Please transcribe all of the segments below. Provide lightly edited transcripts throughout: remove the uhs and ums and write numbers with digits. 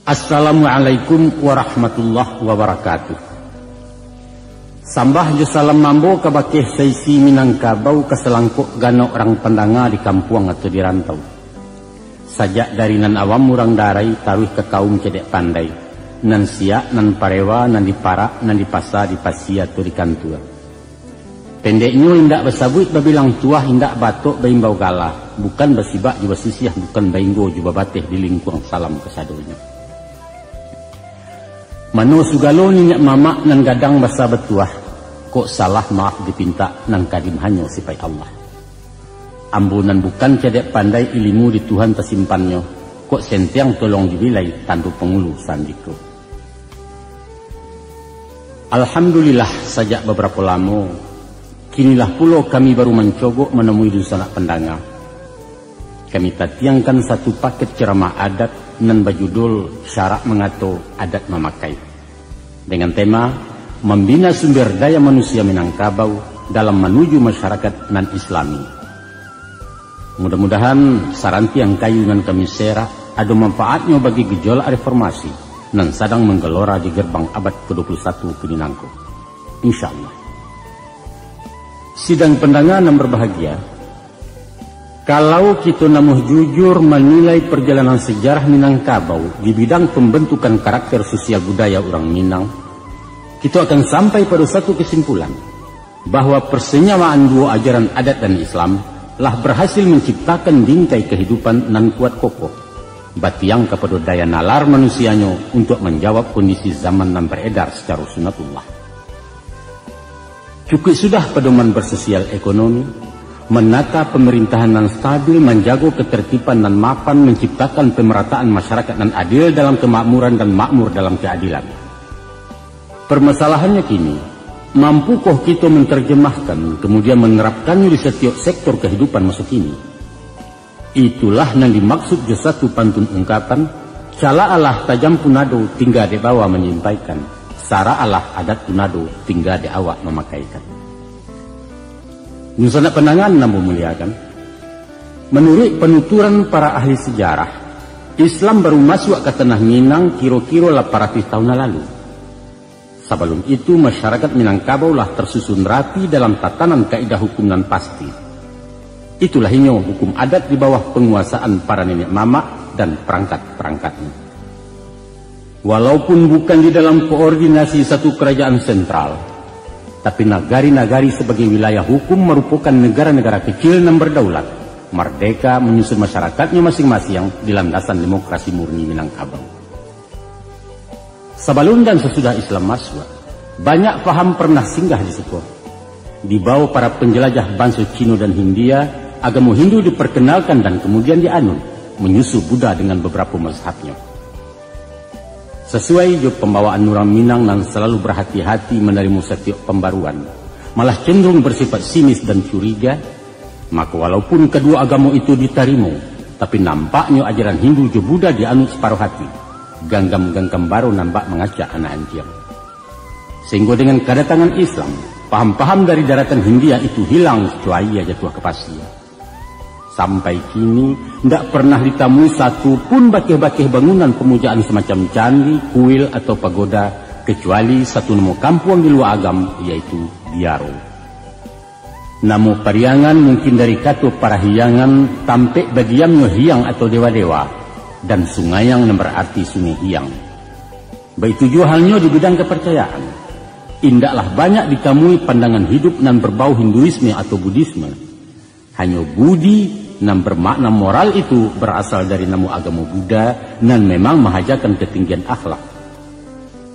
Assalamualaikum warahmatullahi wabarakatuh. Sambah jo salam mambo kabakeh saisi Minangkabau keselangkuk gano orang pendanga di kampung atau di rantau. Sajak dari nan awam murang darai taruh ke kaum cedek pandai. Nan siak, nan parewa, nan diparak, nan dipasa, dipasia atau di kantua. Pendeknya indak besabuit babilang tuah indak batuk baimbau galah. Bukan basibak juga sisiah, bukan bainggo juga bateh di lingkung salam kesadonya. Mano sugalo ninyak mamak nan gadang basa betuah, kok salah maaf dipinta nan kadim hanyo sipai Allah. Ambunan bukan cedek pandai ilmu di Tuhan tersimpannya, kok sentiang tolong dibilai tandu pengulu sandiko. Alhamdulillah sajak beberapa lama, kinilah pulau kami baru mencogok menemui dusana pendanga. Kami tatiangkan satu paket ceramah adat nan berjudul Syarak Mengato Adat Memakai. Dengan tema membina sumber daya manusia Minangkabau dalam menuju masyarakat nan Islami. Mudah-mudahan saranti yang kayu nan kami serah ada manfaatnya bagi gejolak reformasi nan sedang menggelora di gerbang abad ke-21 Minangko. Insyaallah. Sidang pendanga yang berbahagia, kalau kita namuh jujur menilai perjalanan sejarah Minangkabau di bidang pembentukan karakter sosial budaya orang Minang, kita akan sampai pada satu kesimpulan bahwa persenyawaan dua ajaran adat dan Islam lah berhasil menciptakan bingkai kehidupan nan kuat kokoh, batiang kepada daya nalar manusianya untuk menjawab kondisi zaman nan beredar secara sunatullah. Cukup sudah pedoman bersosial ekonomi, menata pemerintahan nan stabil, menjaga ketertiban nan mapan, menciptakan pemerataan masyarakat nan adil dalam kemakmuran dan makmur dalam keadilan. Permasalahannya kini, mampukah kita menerjemahkan kemudian menerapkannya di setiap sektor kehidupan masa kini? Itulah yang dimaksud di satu pantun ungkapan, cala Allah tajam punado tinggal di bawah menyampaikan, sara Allah adat punado tinggal di awak memakaikan. Nusana penangan namun muliakan. Menurut penuturan para ahli sejarah, Islam baru masuk ke tanah Minang kira-kira 800 tahun lalu. Sebelum itu masyarakat Minangkabau lah tersusun rapi dalam tatanan kaidah hukum nan pasti. Itulah inyo hukum adat di bawah penguasaan para nenek mama dan perangkat-perangkatnya. Walaupun bukan di dalam koordinasi satu kerajaan sentral, tapi nagari-nagari sebagai wilayah hukum merupakan negara-negara kecil yang berdaulat, merdeka menyusun masyarakatnya masing-masing di landasan demokrasi murni Minangkabau. Sebelum dan sesudah Islam masuk, banyak paham pernah singgah di situ. Di bawah para penjelajah bangsa Cina dan Hindia, agama Hindu diperkenalkan dan kemudian dianut, menyusul Buddha dengan beberapa mazhabnya. Sesuai jo pembawaan orang Minang yang selalu berhati-hati menerima setiap pembaruan, malah cenderung bersifat sinis dan curiga, maka walaupun kedua agama itu diterima, tapi nampaknya ajaran Hindu jo Buddha dianut separuh hati. Ganggam-ganggam baru nampak mengajak anak anjing. Sehingga dengan kedatangan Islam, paham-paham dari daratan Hindia itu hilang secuai jatuh ke pasir. Sampai kini tidak pernah ditemui satu pun bakeh-bakeh bangunan pemujaan semacam candi, kuil atau pagoda, kecuali satu nama kampung di luar agam, yaitu Biaro. Nama pariangan mungkin dari kata para hiangan tampek bagiannya hiang atau dewa-dewa, dan sungai yang berarti sungai hiang. Begitu juga halnya di bidang kepercayaan. Indaklah banyak ditemui pandangan hidup nan berbau Hinduisme atau Buddhisme. Hanya budi nan bermakna moral itu berasal dari nama agama Buddha nan memang mahajakan ketinggian akhlak.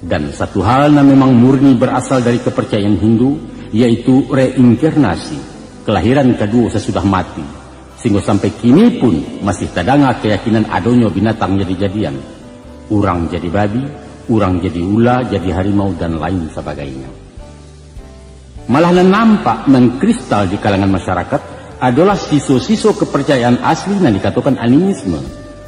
Dan satu hal nan memang murni berasal dari kepercayaan Hindu, yaitu reinkarnasi, kelahiran kedua sesudah mati. Sehingga sampai kini pun masih tadanga keyakinan adonyo binatang jadi-jadian. Urang jadi babi, urang jadi ula, jadi harimau, dan lain sebagainya. Malah nampak mengkristal di kalangan masyarakat adalah siso-siso kepercayaan asli yang dikatakan animisme.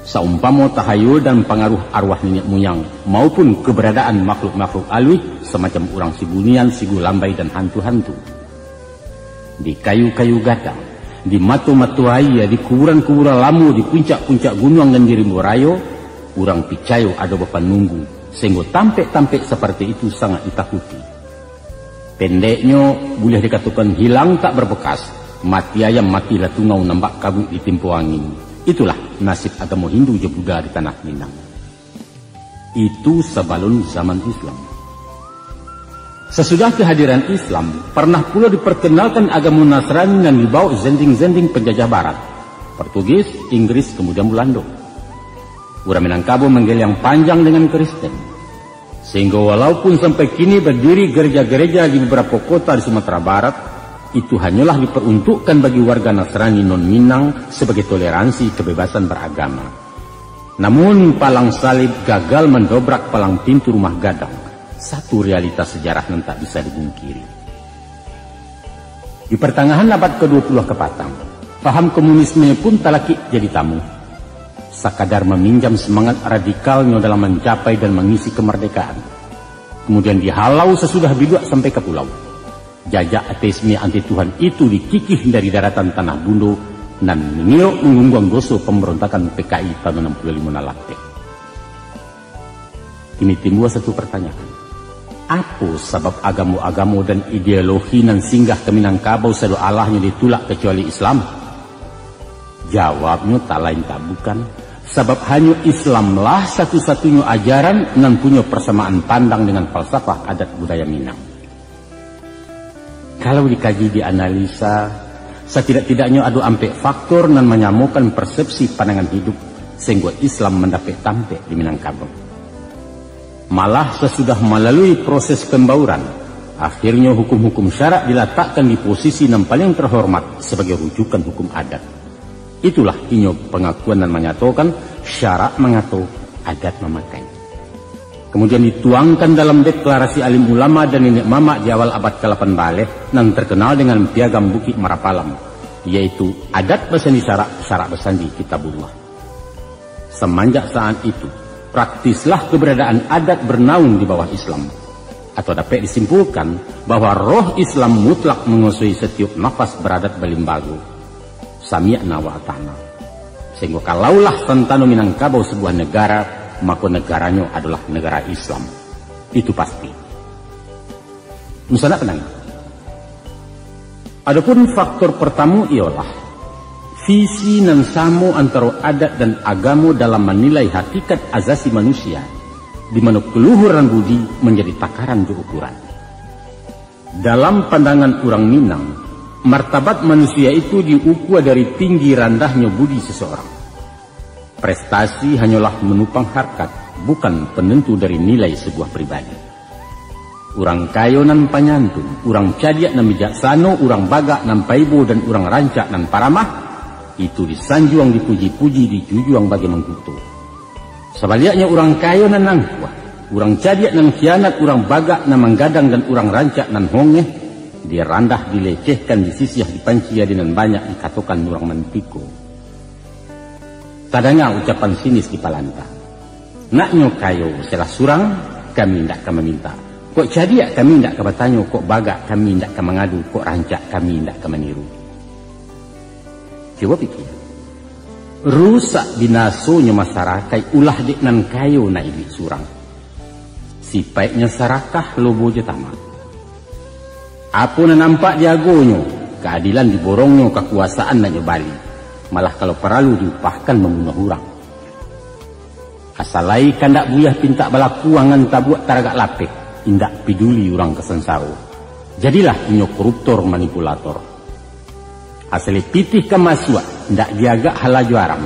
Saumpama tahayul dan pengaruh arwah nenek moyang maupun keberadaan makhluk-makhluk alwi semacam urang sibunian, sigu lambai, dan hantu-hantu. Di kayu-kayu gadang, di matu-matu air, di kuburan-kuburan lamu, di puncak-puncak gunung dan di Rimbo Rayo, Urang picayo ada bapa nunggu, sehingga tampek-tampek seperti itu sangat ditakuti. Pendeknya boleh dikatakan hilang tak berbekas, mati ayam mati latungau nambak kabut di tempo angin. Itulah nasib agama Hindu je Buddha di tanah Minang. Itu sebelum zaman Islam. Sesudah kehadiran Islam, pernah pula diperkenalkan agama Nasrani dan dibawa zending-zending penjajah barat, Portugis, Inggris, kemudian Belanda. Urang Minangkabau manggil yang panjang dengan Kristen. Sehingga walaupun sampai kini berdiri gereja-gereja di beberapa kota di Sumatera Barat, itu hanyalah diperuntukkan bagi warga Nasrani non-Minang sebagai toleransi kebebasan beragama. Namun palang salib gagal mendobrak palang pintu rumah gadang. Satu realitas sejarah yang tak bisa dibungkiri. Di pertengahan abad ke-20 kepatang, paham komunisme pun talaki jadi tamu. Sakadar meminjam semangat radikalnya dalam mencapai dan mengisi kemerdekaan. Kemudian dihalau sesudah biduak sampai ke pulau. Jajak ateisme anti Tuhan itu dikikih dari daratan tanah Bundo dan mengiok mengunggang goso pemberontakan PKI tahun 65 nalate. Ini timbul satu pertanyaan. Apa sebab agama-agama dan ideologi nan singgah ke Minangkabau selalu Allahnya ditulak kecuali Islam? Jawabnya tak lain tak bukan, sebab hanya Islamlah satu-satunya ajaran yang punya persamaan pandang dengan falsafah adat budaya Minang. Kalau dikaji, dianalisa, setidak-tidaknya ada ampe faktor yang menyamakan persepsi pandangan hidup sehingga Islam mendapat tampek di Minangkabau. Malah sesudah melalui proses pembauran, akhirnya hukum-hukum syarak diletakkan di posisi yang paling terhormat sebagai rujukan hukum adat. Itulah inyo pengakuan dan menyatakan syarak mengatur, adat memakai. Kemudian dituangkan dalam deklarasi alim ulama dan nenek mama di awal abad ke-8 Baleh yang terkenal dengan piagam Bukit Marapalam, yaitu adat bersandi syarak, syarak bersandi kitabullah. Semenjak saat itu, praktislah keberadaan adat bernaung di bawah Islam. Atau dapat disimpulkan bahwa roh Islam mutlak menguasai setiap nafas beradat Balimbago. Sami'na wa ata'na. Sehingga kalaulah Sentano Minangkabau sebuah negara, maka negaranya adalah negara Islam. Itu pasti. Misalnya penang. Adapun faktor pertama ialah visi dan samo antara adat dan agama dalam menilai hakikat azasi manusia, di mana keluhuran budi menjadi takaran berukuran. Dalam pandangan orang Minang, martabat manusia itu diukur dari tinggi rendahnya budi seseorang. Prestasi hanyalah menupang harkat, bukan penentu dari nilai sebuah pribadi. Urang kayo nan panyantun, urang cadiak nan bijaksana, urang bagak nan paibo, dan urang rancak nan paramah, itu disanjuang, dipuji-puji, dijujuang bagi mengkutu. Sebaliknya urang kayo nan nangkuah, urang cadiak nan khianat, urang bagak nan menggadang, dan urang rancak nan hongeh, dia randah, dilecehkan, disisiah, dipancia dengan banyak dikatakan orang mantiko. Tadanya ucapan sinis di Palanta. Naknyo kayo selah surang, kami tidak akan meminta. Kok jadi kami tidak akan bertanya, kok bagak kami tidak akan mengadu, kok rancak kami tidak akan meniru. Coba pikir. Rusak binasonya masyarakat ulah dik nan kayo na ibi surang. Sipaiknya sarakah lobo je tamat. Apa na nampak diagonyo, keadilan diborongnya, kekuasaan na nyobali. Malah kalau perlu diupahkan membunuh orang. Asalai kandak buyah pinta balaku angan tabuak taragak lapik, indak peduli orang kesensaro. Jadilah inyo koruptor manipulator. Asali pitih kemasua, ndak diagak halaju aram.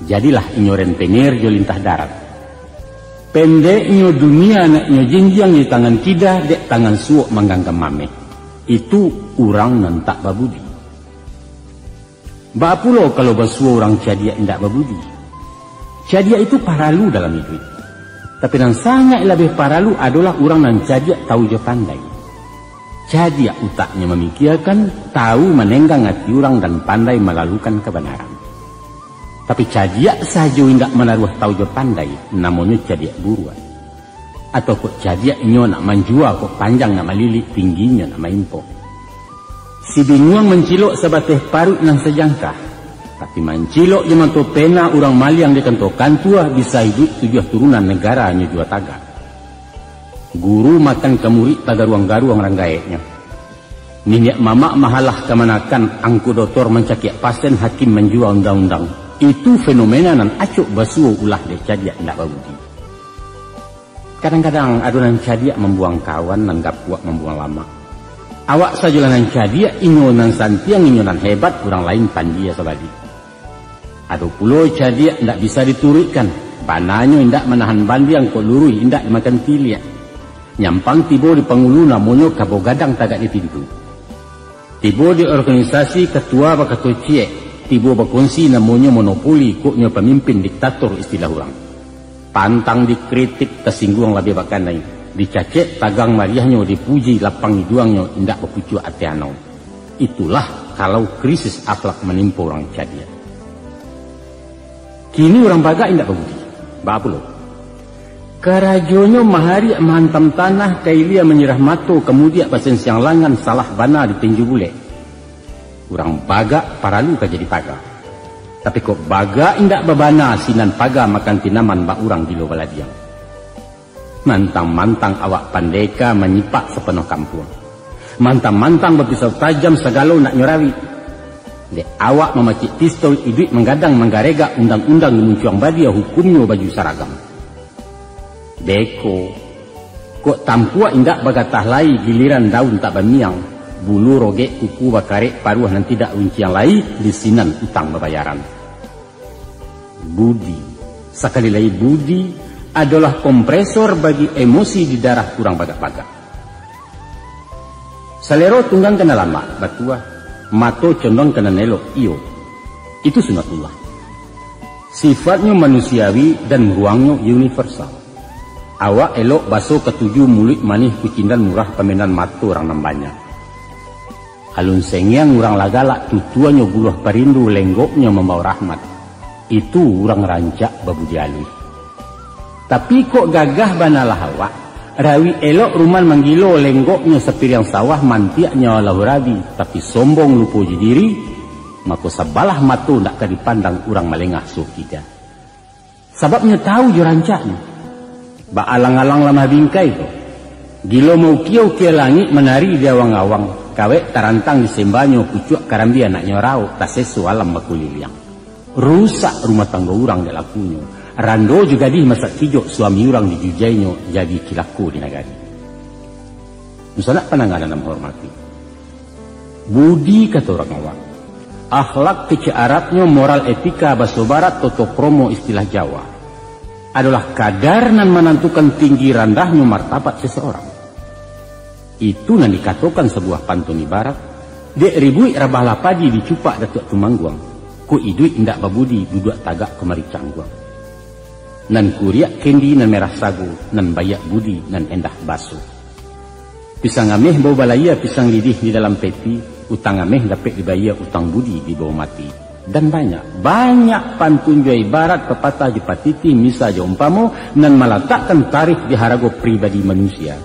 Jadilah inyo rentenir jo lintah darat. Pendeknya dunia naknya jenjang di tangan tidak, dek tangan suok mangganggam mame. Itu orang nan tak babudi. Bapulo kalau basuh orang cadia ndak babudi. Cadia itu paralu dalam hidup. Tapi yang sangat lebih paralu adalah orang nan cadia tahu je pandai. Cadia utaknya memikirkan, tahu menenggang hati orang dan pandai melalukan kebenaran. Tapi cadia saja tidak menaruh tahu je pandai, namanya cadia buruan. Atau kok cadia nyo nak manjua, kok panjang nak malilik, tingginya nak maimpo. Si bingung mencilok sebateh parut nang sejangkah, Tapi mancilok zaman tu pena orang maliang dia kentokan tua bisa hidup 7 turunan negara hanya 2 taga. Guru makan ke murid taga ruang-garuang ranggaeknya. Minyak mamak mahalah kemanakan angku doktor mencakiak pasien hakim menjual undang-undang. Itu fenomena nan acuk basuh ulah dia cadiak ndak babudi. Kadang-kadang adunan cadiak membuang kawan nan gak kuat membuang lama. Awak saja nan cadiak inyonan santiang inyonan hebat kurang lain pandia sabadi. Ado pulau cadiak ndak bisa diturutkan. Bananyo ndak menahan bandi yang kok lurui ndak dimakan tiliak. Nyampang tibo di pengulu namonyo kabo gadang tagak di pintu. Tibo di organisasi ketua bakato ciek. Tibo berkongsi namonyo monopoli koknya pemimpin diktator istilah orang. Pantang dikritik tersinggung lebih bakanai. Dicacek tagang mariahnya dipuji lapang hiduangnya indak berpucu atianau. Itulah kalau krisis akhlak menimpa orang cadiak. Kini orang baga indak berbudi. Bapa lo. Kerajonyo mahari menghantam tanah kailia menyerah mato kemudian pasen siang langan salah bana ditinju bule. Orang baga paralu ka jadi paga. Tapi kok baga indak bebana sinan paga makan tinaman bak urang di lo baladiang. Mantang-mantang awak pandeka menyipak sepenuh kampung. Mantang-mantang berpisau tajam segala nak nyorawi. Dek awak memacik pistol iduit menggadang menggarega undang-undang muncuang badia hukumnya baju saragam. Beko, kok tampua indak bagatah lai giliran daun tak bamiang, bulu rogek kuku bakarek paruh nan tidak unciang lai lisinan utang babayaran. Budi, sekali lagi budi adalah kompresor bagi emosi di darah kurang bagak-bagak. Salero tunggang kena lama, batua, mato condong kena nelok, iyo. Itu sunatullah. Sifatnya manusiawi dan ruangnya universal. Awak elok baso ketujuh mulut manih kucindan murah pemenan mato orang nambanya. Alun sengyang orang lagalak tutuannya buluh perindu lenggoknya membawa rahmat. Itu orang rancak babudi alus. Tapi kok gagah banalah awak. Rawi elok ruman manggilo lenggoknya sepiriang sawah mantiaknya walau rabi. Tapi sombong lupa diri. Maka sabalah matu nak dipandang orang malengah so kita. Sebabnya tahu je rancaknya. Ba alang-alang lama bingkai tu. Gilo mau kiau kia langit menari di awang-awang. Kawek tarantang disembanyo kucuk karambia nak nyorau. Tasesu alam bakuliliang. Rusak rumah tangga orang dia lakunya. Rando juga di masak kijok suami orang dijujainya jadi kilaku di negari. Misalnya penanganan menghormati. Budi kata orang awak. Akhlak kece Arabnya moral etika bahasa barat toto kromo istilah Jawa. Adalah kadar nan menentukan tinggi rendahnya martabat seseorang. Itu nan dikatakan sebuah pantun ibarat. Dek ribui rabah lapadi dicupak datuk tumangguang. Ku iduit indak babudi duduk tagak kemari cangguang. Nan kuriak kendi nan merah sagu, nan bayak budi nan endah baso. Pisang ameh bau balaya pisang lidih di dalam peti, utang ameh dapat dibayar utang budi di bawah mati. Dan banyak pantun jua ibarat pepatah jepatiti misa jo umpamo nan meletakkan tarikh di harago pribadi manusia.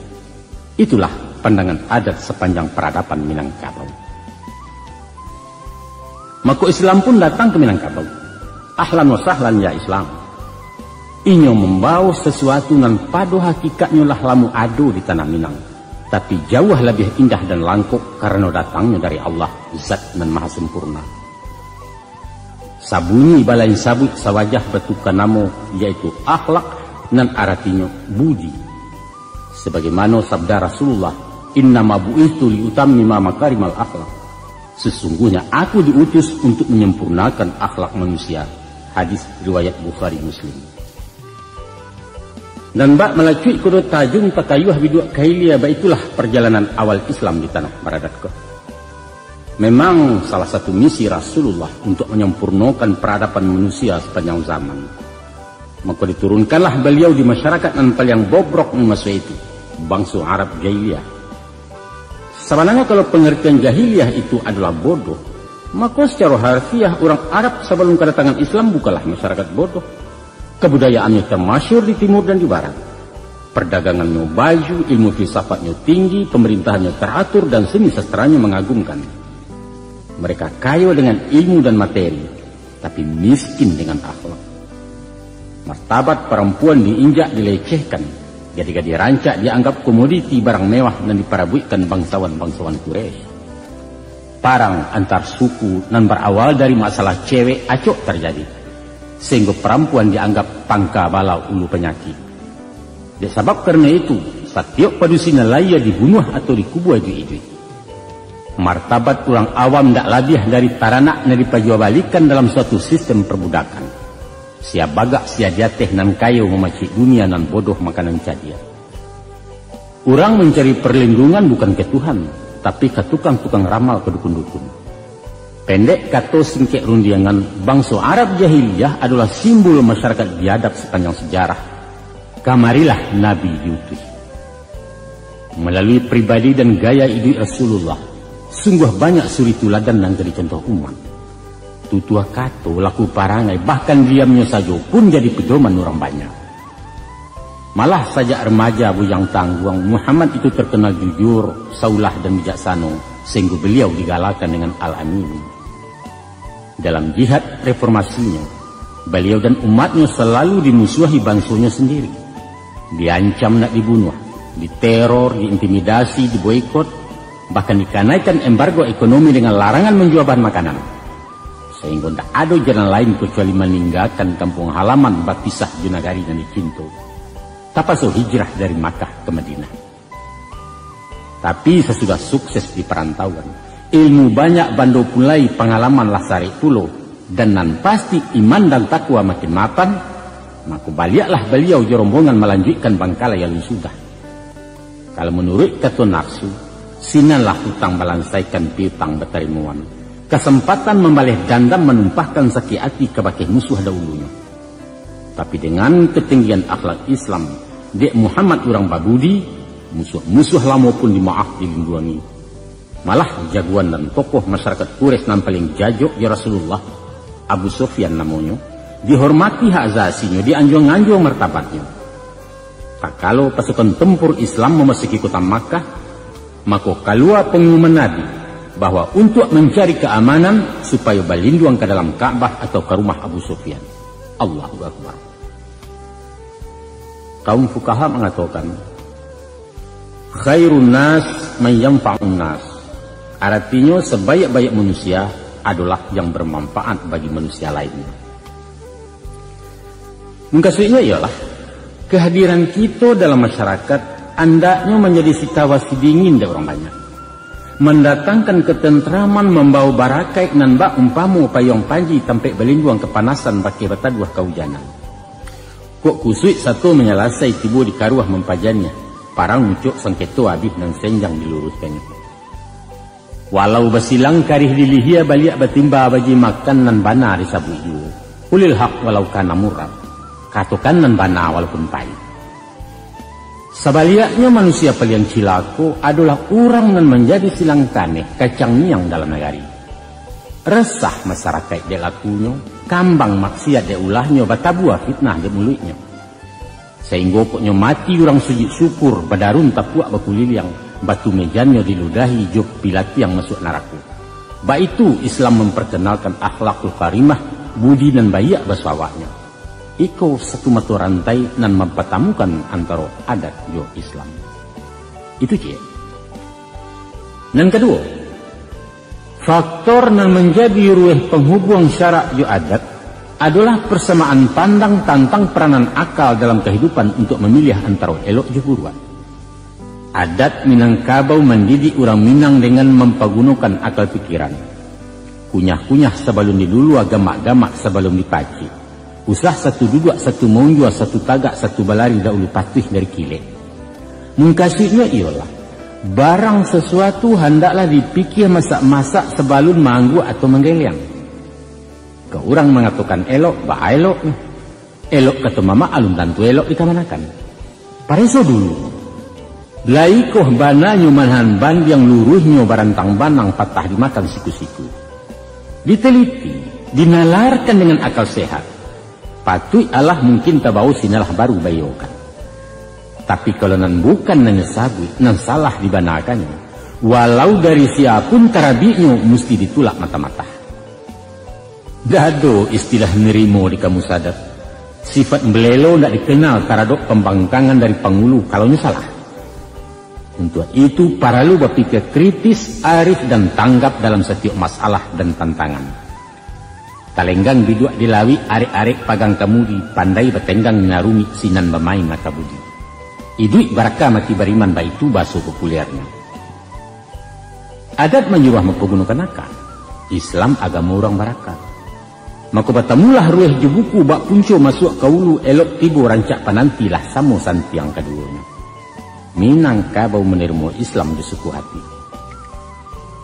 Itulah pandangan adat sepanjang peradaban Minangkabau. Maka Islam pun datang ke Minangkabau. Ahlan wa sahlan ya Islam. Inyo membawa sesuatu nan pada hakikatnya lah lamu ado di tanah Minang. Tapi jauh lebih indah dan langkuk karena datangnya dari Allah Zat nan maha sempurna. Sabunyi balai sabut sawajah betukan namo yaitu akhlak nan artinya budi. Sebagaimana sabda Rasulullah, innama bu'ithu liutammima makarimal akhlak. Sesungguhnya aku diutus untuk menyempurnakan akhlak manusia. Hadis riwayat Bukhari Muslim. Dan bak melacui kudu tajung takayuh biduk kailia, itulah perjalanan awal Islam di tanah Baradatko. Memang salah satu misi Rasulullah untuk menyempurnakan peradaban manusia sepanjang zaman. Maka diturunkanlah beliau di masyarakat nan paling bobrok di masa itu, bangsa Arab Jahiliyah. Sebenarnya kalau pengertian Jahiliyah itu adalah bodoh, maka secara harfiah orang Arab sebelum kedatangan Islam bukanlah masyarakat bodoh. Kebudayaannya termasyhur di timur dan di barat. Perdagangannya baju, ilmu filsafatnya tinggi, pemerintahannya teratur dan seni sastranya mengagumkan. Mereka kaya dengan ilmu dan materi. tapi miskin dengan akhlak. Martabat perempuan diinjak, dilecehkan, ketika dirancak dianggap komoditi barang mewah dan diparabuikan bangsawan-bangsawan Quraisy. Perang antar suku dan berawal dari masalah cewek acok terjadi, sehingga perempuan dianggap pangka bala ulu penyakit. Sebab karena itu, setiap padusina laya dibunuh atau dikubur iju-iju. Martabat orang awam tak lebih dari taranak na dipajuabalikan dalam suatu sistem perbudakan. Sia bagak sia jateh nan kayu memacik dunia nan bodoh makanan cadia. Orang mencari perlindungan bukan ke Tuhan, tapi ke tukang-tukang ramal ke dukun-dukun. Pendek kata singkek rundiangan, bangsa Arab jahiliyah adalah simbol masyarakat biadab sepanjang sejarah. Kamarilah Nabi diutus. Melalui pribadi dan gaya hidup Rasulullah, sungguh banyak suri tuladan dan jadi contoh umat. Tutua kato, laku parangai, bahkan diamnya saja pun jadi pedoman orang banyak. Malah saja remaja bujang tangguang, Muhammad itu terkenal jujur, saulah dan bijaksana, sehingga beliau digalakan dengan Al-Amin. Dalam jihad reformasinya, beliau dan umatnya selalu dimusuhi bangsanya sendiri. Diancam nak dibunuh, diteror, diintimidasi, diboikot, bahkan dikanaikan embargo ekonomi dengan larangan menjual bahan makanan. Sehingga tidak ada jalan lain kecuali meninggalkan kampung halaman berpisah junagari dan dicinta. Tapaso hijrah dari Makkah ke Madinah. Tapi sesudah sukses di perantauan, ilmu banyak bando pulai pengalaman lasari pulau, dan nan pasti iman dan takwa makin mapan, maka baliaklah beliau jerombongan melanjutkan Bangkala yang sudah. Kalau menurut kata nafsu, sinanlah hutang balansaikan piutang betarimuan. Kesempatan membalih dandam menumpahkan sakit hati kepada musuh dahulunya. Tapi dengan ketinggian akhlak Islam, dek Muhammad orang babudi, musuh-musuh lama pun dimaaf dilindungi. Malah jagoan dan tokoh masyarakat Quraisy yang paling jajok ya Rasulullah, Abu Sufyan namanya, dihormati hak asasinya, dianjung-anjung martabatnya. Tak kalau pasukan tempur Islam memasuki kota Makkah, maka keluar pengumuman Nabi bahwa untuk mencari keamanan supaya berlindung ke dalam Ka'bah atau ke rumah Abu Sufyan. Allahu Akbar. Kaum fuqaha mengatakan, khairun nas man yanfa'un nas. Artinya sebaik-baik manusia adalah yang bermanfaat bagi manusia lainnya. Maksudnya ialah kehadiran kita dalam masyarakat andaknya menjadi situasi dingin dari orang banyak. Mendatangkan ketentraman, membawa barakai nan bak umpamu payung panji tampek berlindung kepanasan baki bataduah kehujanan. Kok kusui satu menyelasai tibu di karuah mempajannya, parang mucuk sengketo abih dan senjang diluruskannya. Walau basilang karih dilihia baliak batimba bagi makan nan bana di sabu iu. Ulil hak walau kana murad. Katokan nan bana walaupun pahit. Sebaliknya manusia paling cilako adalah orang yang menjadi silang kaneh kacang niang dalam negari. Resah masyarakat dia lakunya, kambang maksiat dia ulahnya, batabuah fitnah dia mulutnya. Sehingga pokoknya mati orang sujud syukur, badarun tapuak bakulil yang batu mejannya diludahi jok pilati yang masuk neraka. Ba itu Islam memperkenalkan akhlakul karimah, budi dan bayak basawaknya. Iko satu mata rantai dan mempertemukan antara adat jo Islam. Itu cie. Dan kedua, faktor yang menjadi rueh penghubung syarak jo adat adalah persamaan pandang tentang peranan akal dalam kehidupan untuk memilih antara elok jo buruan. Adat Minangkabau mendidik orang Minang dengan mempergunakan akal pikiran. Kunyah-kunyah sebelum didulu, agama-agama sebelum dipaci. Usah satu duduk, satu monjua, satu tagak, satu balari dahulu patuh dari kilet. Mengkasihnya ialah barang sesuatu hendaklah dipikir masak-masak sebelum manggu atau menggeliang. Ke orang mengatakan elok, bah elok. Elok kata mama alun tantu elok dikamanakan. Pareso dulu. Laikoh bana nyumanhan ban yang luruhnya barantang banang patah dimakan siku-siku. Diteliti, dinalarkan dengan akal sehat. Patut Allah mungkin tabau sinalah baru bayokan. Tapi kalau nan bukan nan sabui, nan salah dibanakannya, walau dari siapun karabiknya mesti ditulak mata-mata. Dado istilah nerimo di kamus adat. Sifat belelo tidak dikenal karadok pembangkangan dari pangulu kalau salah. Untuk itu para lu berpikir kritis, arif dan tanggap dalam setiap masalah dan tantangan. Talenggang biduak dilawi arek-arek pagang kamudi, pandai betenggang narumi sinan bermain nakabudi. Iduik baraka mati bariman baitu baso populernya. Adat menyuruh mempergunakan akal. Islam agama orang baraka. Maka bertemulah rueh jebuku bak punco masuk kaulu elok tibu rancak panantilah samo santiang keduanya. Minangkabau menerima Islam di suku hati.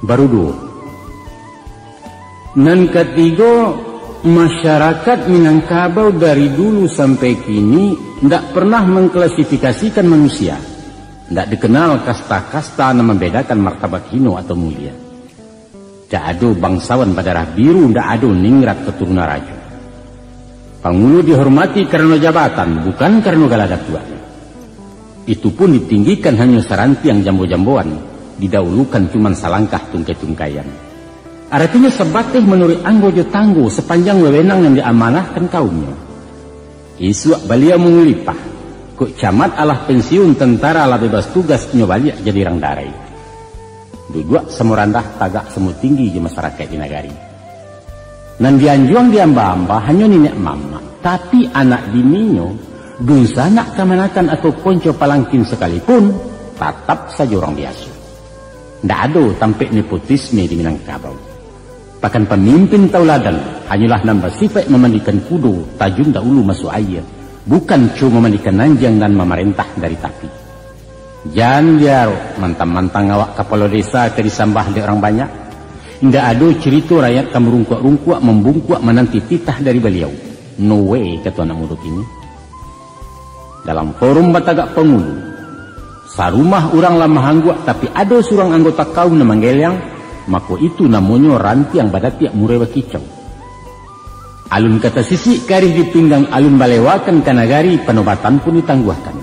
Baru dua. Nan ketiga, masyarakat Minangkabau dari dulu sampai kini tidak pernah mengklasifikasikan manusia. Tidak dikenal kasta-kasta yang membedakan martabat hino atau mulia. Tidak ada bangsawan berdarah biru, tidak ada ningrat keturunan raja. Pangulu dihormati karena jabatan, bukan karena galagat tuanya. Itu pun ditinggikan hanya saranti yang jambo-jamboan, didahulukan cuman salangkah tungkai-tungkaian. Artinya sebatih menurut anggojo tanggo sepanjang wewenang yang diamanahkan kaumnya. Isuak balia mengulipah, kok camat alah pensiun tentara lah bebas tugas nyobaliak jadi rang darai. Duduk semurandah tagak semu tinggi di masyarakat di negari. Nan dianjuang diamba-amba hanya nenek mama, tapi anak bininya dunsa nak kamanakan atau konco palangkin sekalipun tetap saja orang biasa. Tidak ada tampik nepotisme di Minangkabau. Bahkan pemimpin tauladan hanyalah nambah sifat memandikan kudo tajun dahulu masuk air, bukan cuma memandikan nanjang dan memerintah dari tapi. Jangan biar mantang-mantang awak kepala desa ke disambah di orang banyak. Tidak ada cerita rakyat kamu rungkuak-rungkuak membungkuak menanti titah dari beliau. No way kata anak muda ini. Dalam forum batagak pengulu, sarumah orang lama hangguak tapi ada seorang anggota kaum na manggelyang, maka itu namanya ranti yang badatiak murewa kicau. Alun kata sisi karih dipinggang alun balewakan kanagari penobatan pun ditangguhkan.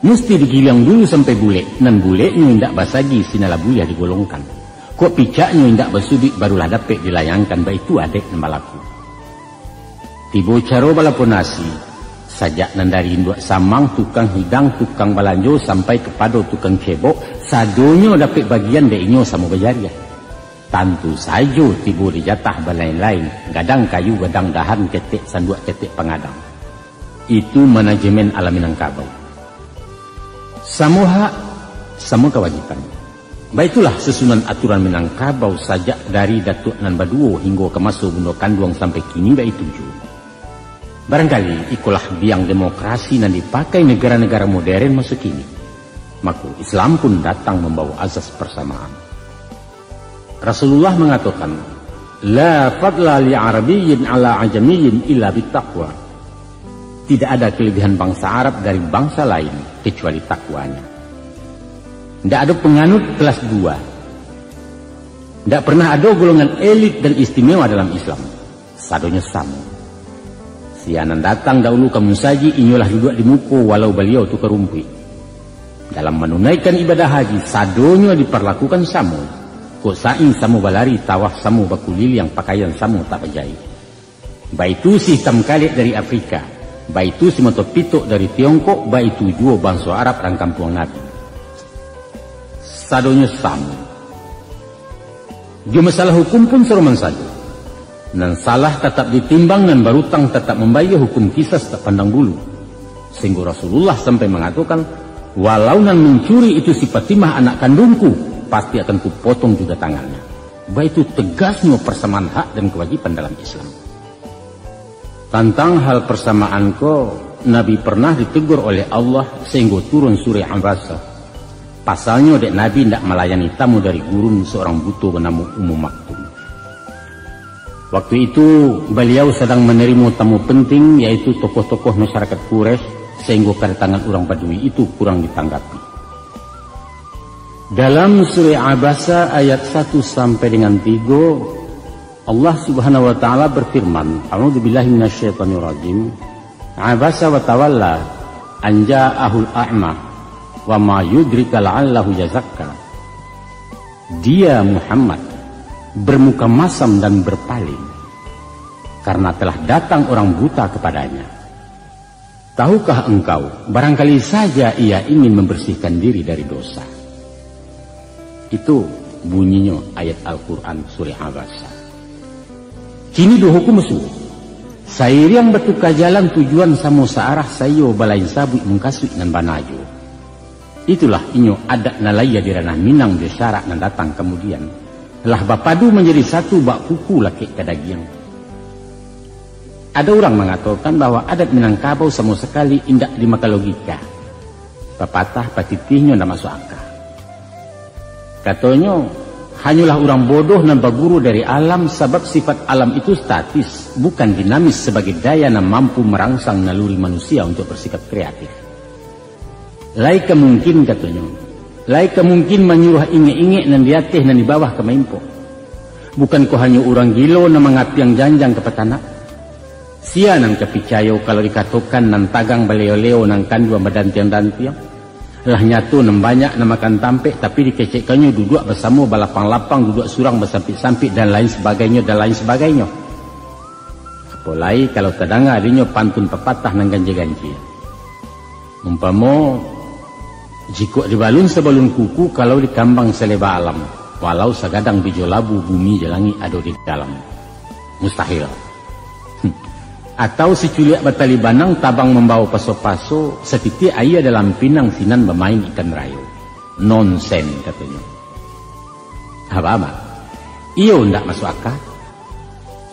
Mesti digilang dulu sampai bule, nan bulenya indak basagi sinala buya digolongkan. Kok picaknya indak basudik barulah dapet dilayangkan, baik itu adek nembalaku. Tibo caro balaponasi, sajak nan dari induk samang, tukang hidang, tukang balanjo sampai kepada tukang cebok, sadonyo dapet bagian deknya sama bajariah. Tentu saja tibo dijatah balain-lain, gadang kayu, gadang dahan, ketek, sanduak ketek pengadang. Itu manajemen ala Minangkabau. Sama hak, sama kewajiban. Baiklah susunan aturan Minangkabau sajak dari Datuk Nan Baduo hingga ke masa Bunda Kanduang sampai kini baik tujuh. Barangkali ikulah biang demokrasi yang dipakai negara-negara modern masa kini. Maka Islam pun datang membawa azas persamaan. Rasulullah mengatakan, La fadla li Arabiyyin ala ajamiyyin illa bittaqwa. Tidak ada kelebihan bangsa Arab dari bangsa lain kecuali takwanya. Tidak ada penganut kelas 2. Tidak pernah ada golongan elit dan istimewa dalam Islam. Sadonya sama. Sianan datang dahulu kamu saji, inyolah duduk di muka walau beliau tukar rumpui. Dalam menunaikan ibadah haji, sadonya diperlakukan sama. Kok saing samu balari, tawaf samu bakulil yang pakaian samu tak berjahit. Baitu si hitam kalik dari Afrika, baitu si motopitok dari Tiongkok, baitu juga bangsa Arab dan kampung Nabi. Sadonya sama. Dia masalah hukum pun seruman saja. Dan salah tetap ditimbang dan berutang tetap membayar hukum kisas tak pandang bulu. Sehingga Rasulullah sampai mengatakan, walau nan mencuri itu si Fatimah anak kandungku, pasti akan kupotong juga tangannya. Baik itu tegasnya persamaan hak dan kewajiban dalam Islam. Tentang hal persamaan ko, Nabi pernah ditegur oleh Allah sehingga turun surah Ambasa. Pasalnya dek Nabi tidak melayani tamu dari gurun seorang buto bernama Ummu Maktum. Waktu itu beliau sedang menerima tamu penting yaitu tokoh-tokoh masyarakat Quraisy sehingga kedatangan orang Badui itu kurang ditanggapi. Dalam surah Abasa ayat 1 sampai dengan 3 Allah Subhanahu wa taala berfirman, A'udzubillahi minasyaitonir rajim. Abasa wa tawalla an ja'ahul a'ma wa ma yudrika la'allahu yazakka. Dia Muhammad bermuka masam dan berpaling karena telah datang orang buta kepadanya. Tahukah engkau, barangkali saja ia ingin membersihkan diri dari dosa. Itu bunyinya ayat Al-Quran surah Abasa. Kini dua hukum musuh. Sair yang bertukar jalan tujuan sama searah sayo balain sabuk mengkasut nan banajo. Itulah inyo adat nalaya di ranah Minang di syarak nan datang kemudian. Lah bapadu menjadi satu bak kuku laki kadagiang. Ada orang mengatakan bahwa adat Minangkabau sama sekali indak dimakan logika. Pepatah patitihnya ndak masuk akal. Katanya, hanyalah orang bodoh dan baguru dari alam sebab sifat alam itu statis, bukan dinamis sebagai daya yang mampu merangsang naluri manusia untuk bersikap kreatif. Lai kemungkin katanya, lai kemungkin menyuruh inge-inge dan di atas dan di bawah ke maimpo. Bukan kau hanya orang gilo na mengapiang janjang ke petanak. Sia nang kepicayo kalau dikatakan nan tagang baleo-leo nang kandua badantiang-dantiang. Lah nyatu nang banyak na makan tampek tapi dikecekkannya duduk bersama balapang-lapang, duduk surang bersampik-sampik dan lain sebagainya dan lain sebagainya. Apalagi kalau tadang adanya pantun pepatah nang ganji-ganji. Umpama jika dibalun sebalun kuku kalau dikambang seleba alam, walau sagadang bijo labu bumi jalangi ado di dalam. Mustahil. Atau si culiak batali banang tabang membawa paso-paso setitik air dalam pinang sinan bermain ikan rayo. Nonsen katanya. Apa? Iyo ndak masuk akal.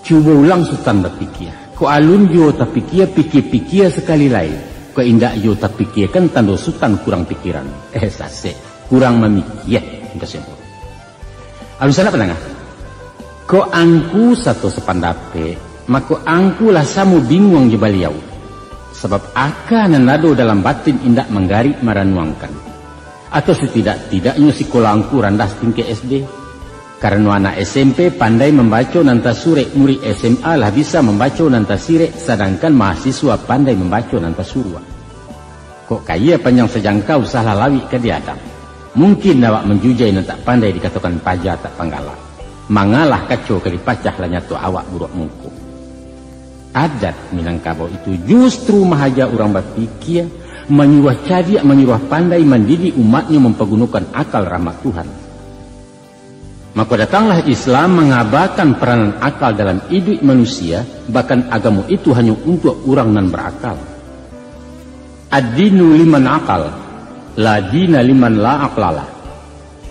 Cuba ulang sultan berpikir. Ko alun yo tapi pikir sekali lain. Ko indak yo tapi kan tando sultan kurang pikiran. Sase kurang memikir. Kita sebut. Alun sana penengah. Ko angku satu sepandape. Maka angkulah samu bingung je baliau. Sebab akan nado dalam batin indak menggarik maranuangkan. Atau setidak-tidaknya sekolah angku randah tingkat SD. Karena anak SMP pandai membaca nanta surek, murid SMA lah bisa membaca nanta sirek, sedangkan mahasiswa pandai membaca nanta surwa. Kok kaya panjang sejangkau salah lawi ke diadam. Mungkin awak menjujai nanta pandai dikatakan pajak tak panggala. Mangalah kacau ke dipacah lah nyatu awak buruk muku. Adat Minangkabau itu justru mahaja orang berpikir, menyuruh cadia, menyuruh pandai mendidik umatnya mempergunakan akal rahmat Tuhan. Maka datanglah Islam mengabarkan peranan akal dalam hidup manusia, bahkan agama itu hanya untuk orang nan berakal. Ad-dinu liman akal, la dina liman la aqlala.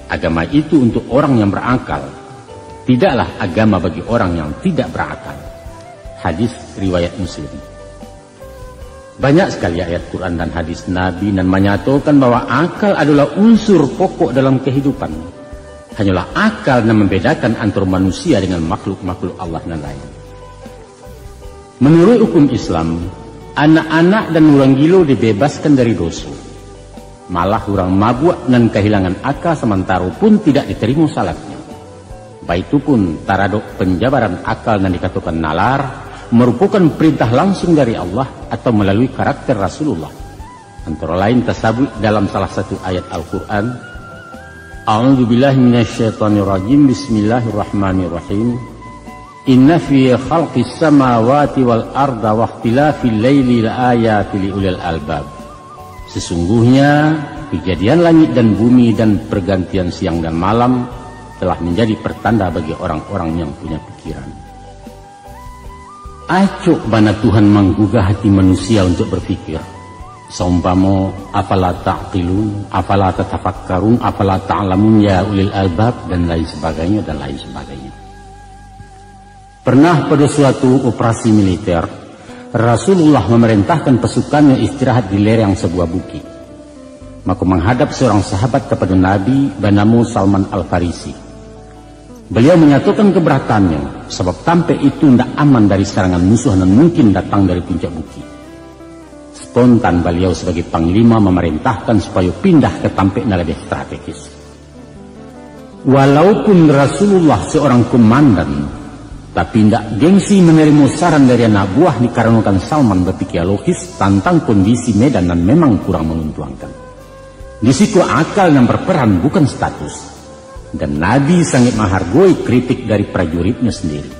Agama itu untuk orang yang berakal, tidaklah agama bagi orang yang tidak berakal. Hadis riwayat Muslim. Banyak sekali ayat Quran dan hadis Nabi yang menyatakan bahwa akal adalah unsur pokok dalam kehidupan. Hanyalah akal yang membedakan antara manusia dengan makhluk-makhluk Allah yang lain. Menurut hukum Islam, anak-anak dan orang gilo dibebaskan dari dosa. Malah orang mabuk dan kehilangan akal sementara pun tidak diterima salatnya. Baik itu pun taraduk penjabaran akal yang dikatakan nalar, merupakan perintah langsung dari Allah atau melalui karakter Rasulullah. Antara lain tersebut dalam salah satu ayat Al-Quran. A'udzubillahi minasyaitonirrajim. Bismillahirrahmanirrahim. Inna fi khalqis samawati wal arda wa ikhtilafil laili laayatin liulil albab. Sesungguhnya kejadian langit dan bumi dan pergantian siang dan malam telah menjadi pertanda bagi orang-orang yang punya pikiran. Acuk bana Tuhan menggugah hati manusia untuk berpikir. Saumpama afala ta'qilun, afala tatafakkarun, afala ta'lamun ya ulil albab dan lain sebagainya dan lain sebagainya. Pernah pada suatu operasi militer, Rasulullah memerintahkan pasukannya istirahat di lereng sebuah bukit. Maka menghadap seorang sahabat kepada Nabi bernama Salman Al-Farisi. Beliau menyatakan keberatannya, sebab tampek itu tidak aman dari serangan musuh dan mungkin datang dari puncak bukit. Spontan beliau sebagai panglima memerintahkan supaya pindah ke tampek yang lebih strategis. Walaupun Rasulullah seorang komandan, tapi tidak gengsi menerima saran dari anak buah dikarenakan Salman berpikir logis tentang kondisi medan dan memang kurang menguntungkan. Di situ akal yang berperan bukan status. Dan Nabi sangat menghargai kritik dari prajuritnya sendiri.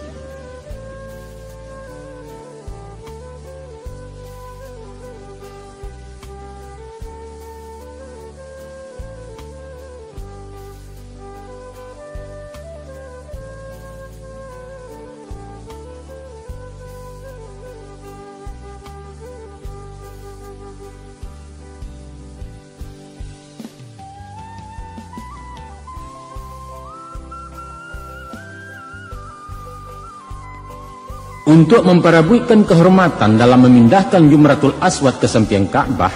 Untuk memperabuikan kehormatan dalam memindahkan Jumratul Aswad ke samping Ka'bah,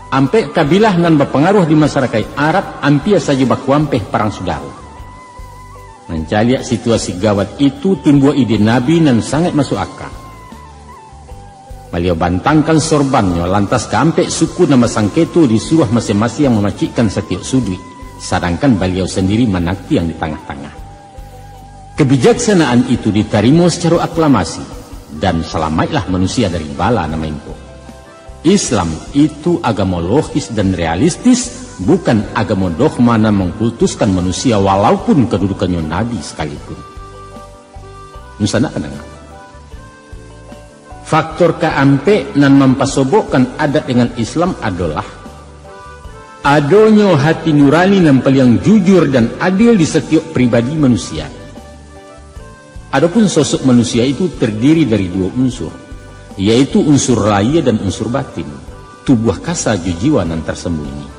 ampe kabilah nan berpengaruh di masyarakat Arab ampia saja bakuampeh perang saudara. Mencaliak situasi gawat itu timbul ide Nabi nan sangat masuk akal. Beliau bantangkan sorbannya lantas keampe suku nama Sangketu disuruh masing-masing yang memacikkan setiap sudut, sedangkan beliau sendiri menakti yang di tengah-tengah. Kebijaksanaan itu diterima secara aklamasi dan selamatlah manusia dari bala nama impo. Islam itu agama logis dan realistis, bukan agama dogma yang mengkultuskan manusia walaupun kedudukannya Nabi sekalipun. Nusana kenanga. Faktor keampe nan mempasobokkan adat dengan Islam adalah adanya hati nurani yang paling jujur dan adil di setiap pribadi manusia. Adapun sosok manusia itu terdiri dari dua unsur, yaitu unsur raya dan unsur batin, tubuh kasa jiwa nan tersembunyi.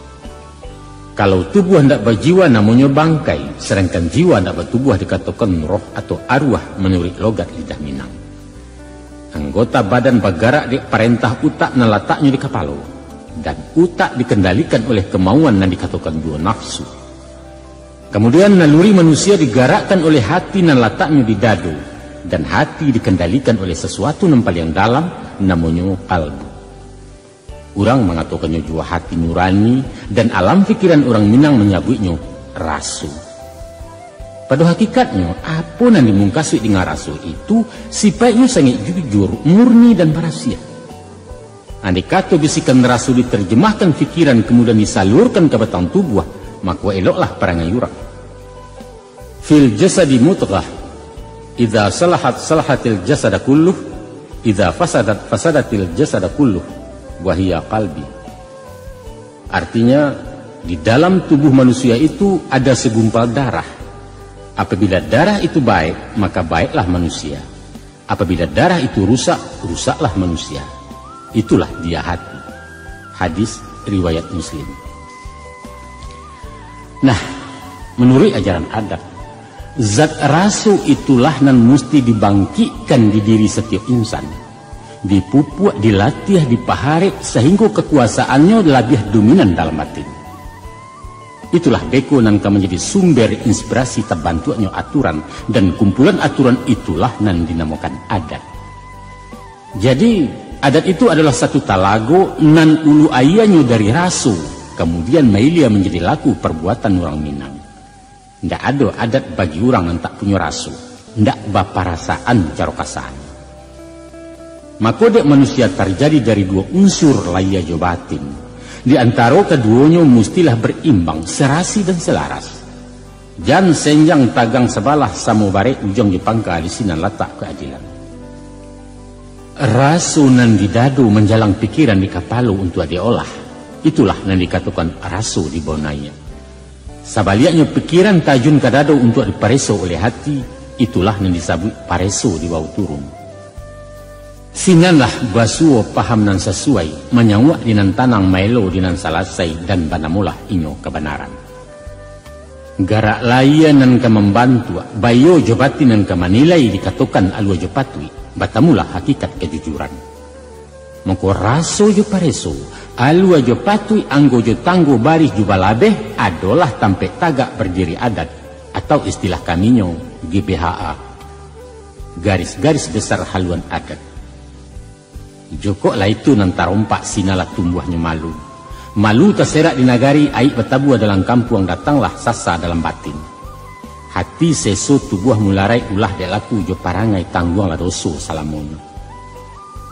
Kalau tubuh hendak berjiwa namanya bangkai, sedangkan jiwa hendak bertubuh dikatakan roh atau arwah menurut logat lidah Minang. Anggota badan bergerak di perintah utak nan letaknya di kepala, dan utak dikendalikan oleh kemauan yang dikatakan dua nafsu. Kemudian naluri manusia digerakkan oleh hati nan letaknya di dadu, dan hati dikendalikan oleh sesuatu yang paling dalam namanya kalbu. Orang mengatakannya jua hati nurani, dan alam pikiran orang Minang menyebutnya rasu. Pada hakikatnya, apa yang dimungkasi dengan rasu itu sifatnya sangat jujur, murni dan rahasia. Andai kata bisikan rasu diterjemahkan pikiran kemudian disalurkan ke batang tubuh, maka eloklah perangai orang. Fil jasadi mudghah, idza salahat salahatil jasada kulluh, idza fasadat fasadatil jasada kulluh, wa hiya qalbi. Artinya, di dalam tubuh manusia itu ada segumpal darah. Apabila darah itu baik, maka baiklah manusia. Apabila darah itu rusak, rusaklah manusia. Itulah dia hati. Hadis riwayat Muslim. Nah, menurut ajaran adat, zat rasu itulah yang mesti dibangkitkan di diri setiap insan, dipupuk, dilatih, dipaharit sehingga kekuasaannya lebih dominan dalam batin. Itulah beko yang menjadi sumber inspirasi terbantunya aturan, dan kumpulan aturan itulah yang dinamakan adat. Jadi adat itu adalah satu talago nan ulu ayahnya dari rasu, kemudian mailia menjadi laku perbuatan orang Minang. Tidak ada adat bagi orang yang tak punya rasu, tidak baparasaan cara kasaan. Maka dek manusia terjadi dari dua unsur laya jo batin. Di antara keduanya mestilah berimbang, serasi dan selaras. Jan senjang tagang sebalah samo bare ujung dipangka di sini letak keadilan. Rasu nan didadu menjalang pikiran di kapalu untuk diolah. Itulah yang dikatakan rasu di bonaya. Sabaliaknya pikiran tajun kadado untuk dipareso oleh hati, itulah yang disebut pareso di bawah turun. Singanlah basuo paham nan sesuai, menyawak dinan tanang maelo dinan salasai, dan banamulah inyo kebenaran. Garak laya nan ka membantu, bayo jobati nan ka manilai dikatakan alwa jopatui, batamulah hakikat kejujuran. Maka raso jo pareso, alwa jo patui anggo jo tanggo baris jo balabeh adalah tampe tagak berdiri adat, atau istilah kaminyo GBHA, garis-garis besar haluan adat. Joko lah itu nanti rompak sinala tumbuhnya malu. Malu terserak di nagari, aib bertabuh dalam kampung, datanglah sasa dalam batin. Hati seso tubuh mularai ulah delaku jo parangai tangguang la doso salamono.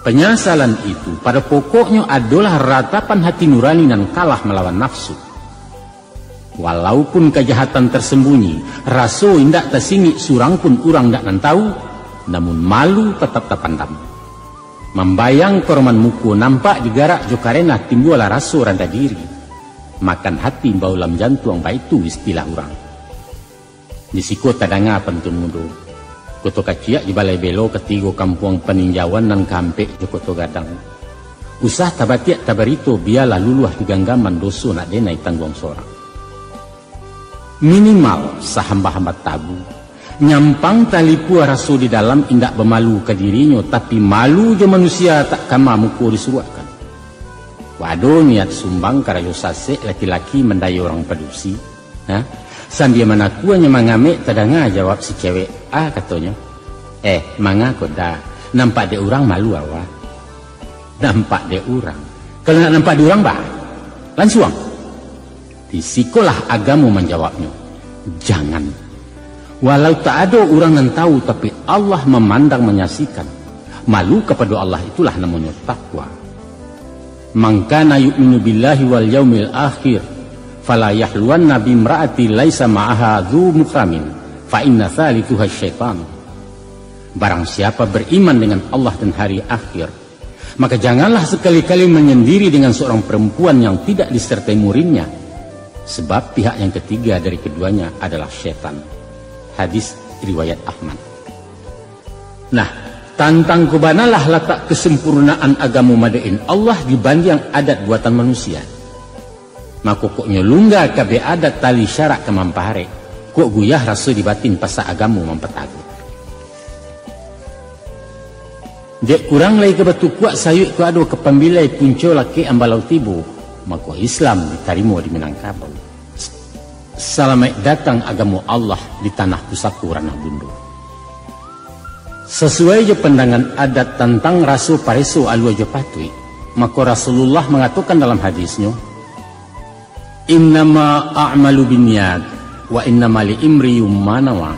Penyesalan itu pada pokoknya adalah ratapan hati nurani dan kalah melawan nafsu. Walaupun kejahatan tersembunyi, raso indak tersingi surang pun urang dak nan tahu, namun malu tetap terpandam. Membayang korman muku nampak digarak jo karena timbul raso randa diri. Makan hati baulam jantung baik itu istilah orang. Di siko tadanga pentun mudo. Koto kaciak di balai belo ketigo kampung peninjauan nan kampe jo koto gadang. Usah tabatiak tabarito biala luluah di ganggaman doso nak denai tanggung sorang. Minimal sahamba-hamba tabu. Nyampang tali pua rasul di dalam indak bermalu ke dirinya, tapi malu je manusia tak kama muku disuruhkan. Waduh niat sumbang karayo sasek laki-laki mendaya orang padusi. Sambil menakuannya mengamek tadanga jawab si cewek. Katanya. Manga koda. Nampak de orang malu awak. Nampak de orang. Kalau nak nampak de orang bah. Langsung. Disikolah agamu menjawabnya. Jangan. Walau tak ada orang yang tahu, tapi Allah memandang menyaksikan. Malu kepada Allah itulah namanya takwa. Man kana yu'minu billahi wal yaumil akhir fala yahluwanna bimra'ati laisa ma'aha dzu mukramin fa inna thalithuha syaitan. Barang siapa beriman dengan Allah dan hari akhir, maka janganlah sekali-kali menyendiri dengan seorang perempuan yang tidak disertai murimnya, sebab pihak yang ketiga dari keduanya adalah syaitan. Hadis riwayat Ahmad. Nah, tantang kubanalah letak kesempurnaan agama madain Allah dibanding adat buatan manusia. Maka koknya lungga kabe adat tali syarak kemampahare. Kok guyah rasa di batin pasal agama mempetagut. Dek kurang lagi ke batu kuat sayuk ku adu ke pambilai punco laki ambalau tibu. Maka Islam diterima di Minangkabau. Selamat datang agama Allah di tanah pusatku ranah bundu. Sesuai je pandangan adat tentang rasul pareso alua je patui, maka Rasulullah mengatakan dalam hadisnya, innama a'malu binniyat wa innama li imri manawa.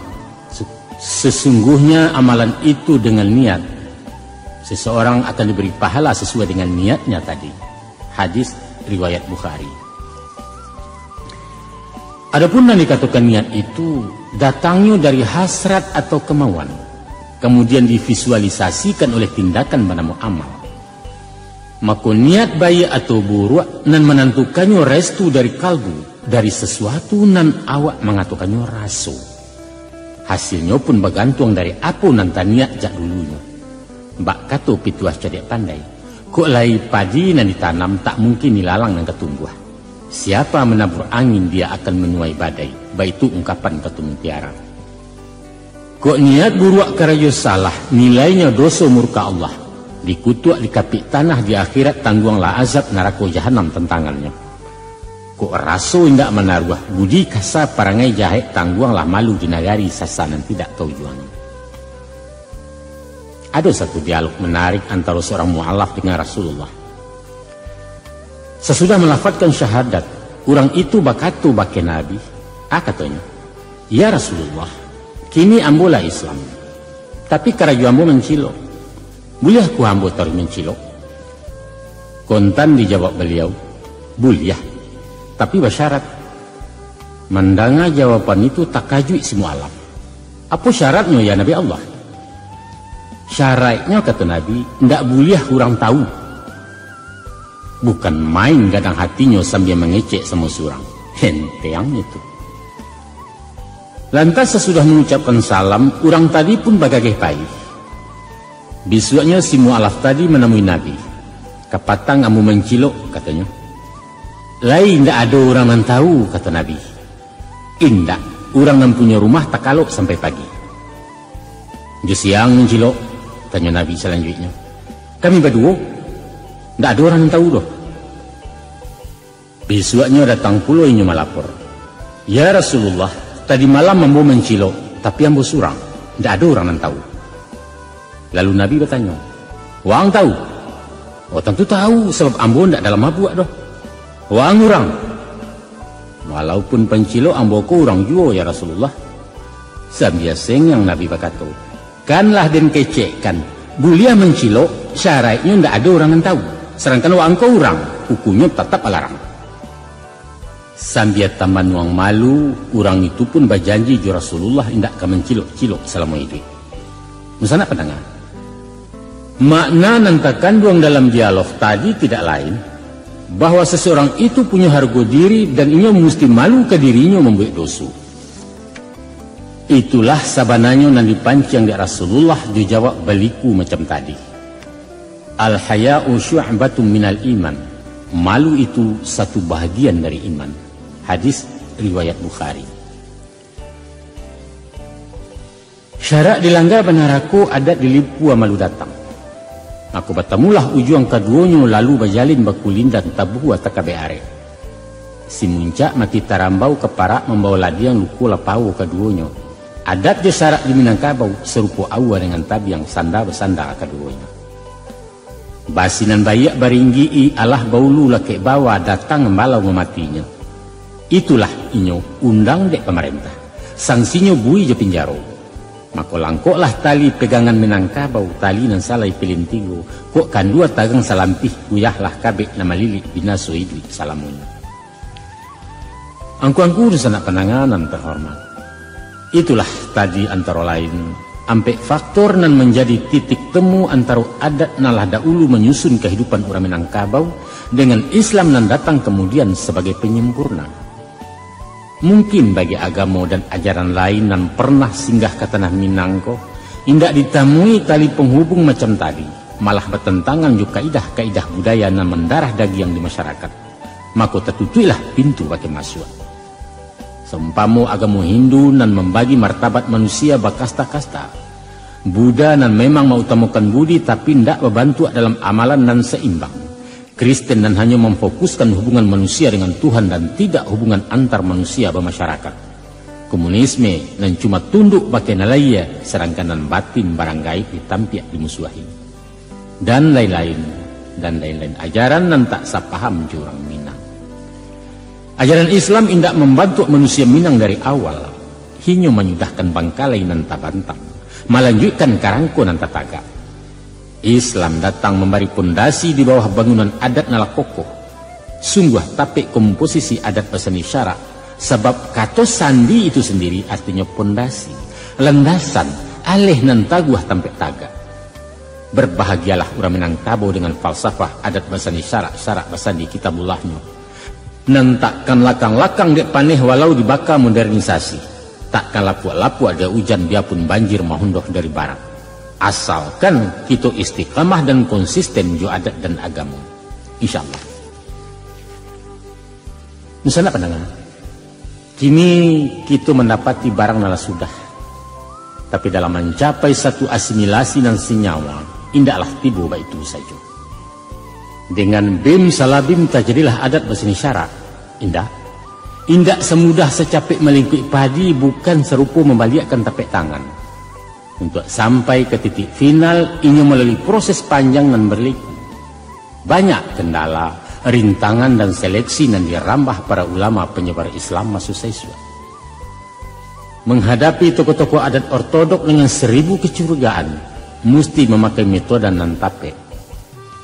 Sesungguhnya amalan itu dengan niat. Seseorang akan diberi pahala sesuai dengan niatnya tadi. Hadis riwayat Bukhari. Adapun yang dikatakan niat itu datangnya dari hasrat atau kemauan, kemudian divisualisasikan oleh tindakan bernama amal. Maka niat baik atau buruk nan menentukannya restu dari kalbu, dari sesuatu nan awak mengatakannya rasu. Hasilnya pun bergantung dari apa nan niat jak dulunya. Mbak kato pituas cedek pandai, kok lai padi nan ditanam tak mungkin dilalang nan ketumbuh. Siapa menabur angin dia akan menuai badai. Baik itu ungkapan Ketu Mutiara. Kok niat buruk karayo salah, nilainya dosa murka Allah. Dikutuk di kapik tanah di akhirat tangguanglah azab neraka jahanam tentangannya. Kok raso indak menaruh budi kasa parangai jahat tangguanglah malu di nagari sasanan tidak tahu juangnya. Ada satu dialog menarik antara seorang mu'alaf dengan Rasulullah. Sesudah melafazkan syahadat, orang itu bakatu bake Nabi. Katanya, ya Rasulullah, kini ambolah Islam. Tapi karaju ambo mencilok. Boleh ku ambo taruh mencilok? Kontan dijawab beliau, boleh. Tapi bersyarat. Mendengar jawaban itu tak kajui semua alam. Apa syaratnya ya Nabi Allah? Syaratnya kata Nabi, tidak boleh orang tahu. Bukan main gadang hatinya sambil mengecek sama surang. Henteang itu. Lantas sesudah mengucapkan salam, orang tadi pun bagagai payah. Besoknya si mu'alaf tadi menemui Nabi. Kapatang kamu mencilok, katanya. Lain tidak ada orang yang tahu, kata Nabi. Indak, orang yang punya rumah tak kalok sampai pagi. Jo siang mencilok, tanya Nabi selanjutnya. Kami berdua, tidak ada orang yang tahu doh. Besoknya datang pula ini melapor. Ya Rasulullah, tadi malam ambo mencilok, tapi ambo surang. Tidak ada orang yang tahu. Lalu Nabi bertanya, wang tahu? Oh tentu tahu, sebab ambo tidak dalam mabuk doh. Wang orang. Walaupun pencilok ambo ko orang juga ya Rasulullah. Sambil yang Nabi berkata, kanlah den kecekkan. Bulia mencilok, syaratnya tidak ada orang yang tahu. Sedangkan wang ko orang, hukumnya tetap alarang. Sambil taman wang malu, orang itu pun berjanji ju Rasulullah tidak akan mencilok-cilok selama hidup. Misalnya pendengar, makna nanti kandung dalam dialog tadi tidak lain bahwa seseorang itu punya harga diri dan ia mesti malu ke dirinya membuat dosa. Itulah sabananya yang dipancing di Rasulullah dijawab baliku macam tadi. Al-haya'u syu'batun minal iman. Malu itu satu bahagian dari iman. Hadis riwayat Bukhari. Syarak dilanggar benaraku adat dilipu amalu datang. Aku bertemulah ujung keduanya lalu berjalin bakulin dan tabuh atau kabeare. Si muncak mati tarambau keparak membawa ladiang luku lapau keduanya. Adat je syarak di Minangkabau serupa awa dengan tabi yang sanda bersanda keduanya. Basinan bayak baringgi alah baulu laki bawa datang membalau mematinya. Itulah inyo undang dek pemerintah. Sanksinya bui je penjaro. Maka langkoklah tali pegangan Minangkabau, tali nan salai pelintigo, kok kan dua tagang salampih, guyahlah kabek nama lilik binaso idwi salamunya. Angku-angku di sana penanganan terhormat. Itulah tadi antara lain, ampek faktor nan menjadi titik temu antara adat nalah dahulu menyusun kehidupan orang Minangkabau dengan Islam nan datang kemudian sebagai penyempurna. Mungkin bagi agama dan ajaran lain yang pernah singgah ke tanah Minangko, indak ditemui tali penghubung macam tadi, malah bertentangan juga kaidah-kaidah budaya yang mendarah daging di masyarakat. Maka tertutuilah pintu bagi masuk. Seumpama agama Hindu nan membagi martabat manusia bakasta-kasta, Buddha nan memang mengutamakan budi tapi tidak membantu dalam amalan nan seimbang. Kristen dan hanya memfokuskan hubungan manusia dengan Tuhan dan tidak hubungan antar manusia bermasyarakat. Komunisme dan cuma tunduk pakai nalaya sedangkan dan batin barang gaib ditampiak dimusuhi. Dan lain-lain ajaran dan tak sapaham jurang Minang. Ajaran Islam indak membantu manusia Minang dari awal, hanya menyudahkan bangkalai dan tabantang, melanjutkan karangko dan tataga. Islam datang memberi pondasi di bawah bangunan adat nala kokoh. Sungguh tapi komposisi adat pesani syarak, sebab kata sandi itu sendiri artinya pondasi, landasan, alih nan taguah tampek taga. Berbahagialah orang Minangkabau dengan falsafah adat pesani syarak pesani kitabullahnya. Nan takkan lakang-lakang dek paneh walau dibaka modernisasi. Takkan lapu-lapu ada hujan dia pun banjir mahundoh dari barat. Asalkan kita istiqamah dan konsisten jo adat dan agama, insyaallah. Misalnya pandangan, kini kita mendapati barang nala sudah, tapi dalam mencapai satu asimilasi dan senyawa, indaklah tiba baik itu saja. Dengan bim salabim terjadilah adat berseni syarak, indak semudah secapek melingkup padi, bukan serupa membaliakkan tapak tangan. Untuk sampai ke titik final, ini melalui proses panjang dan berliku. Banyak kendala, rintangan dan seleksi yang dirambah para ulama penyebar Islam masuk siswa. Menghadapi tokoh-tokoh adat ortodok dengan 1000 kecurigaan, mesti memakai metode nan tape.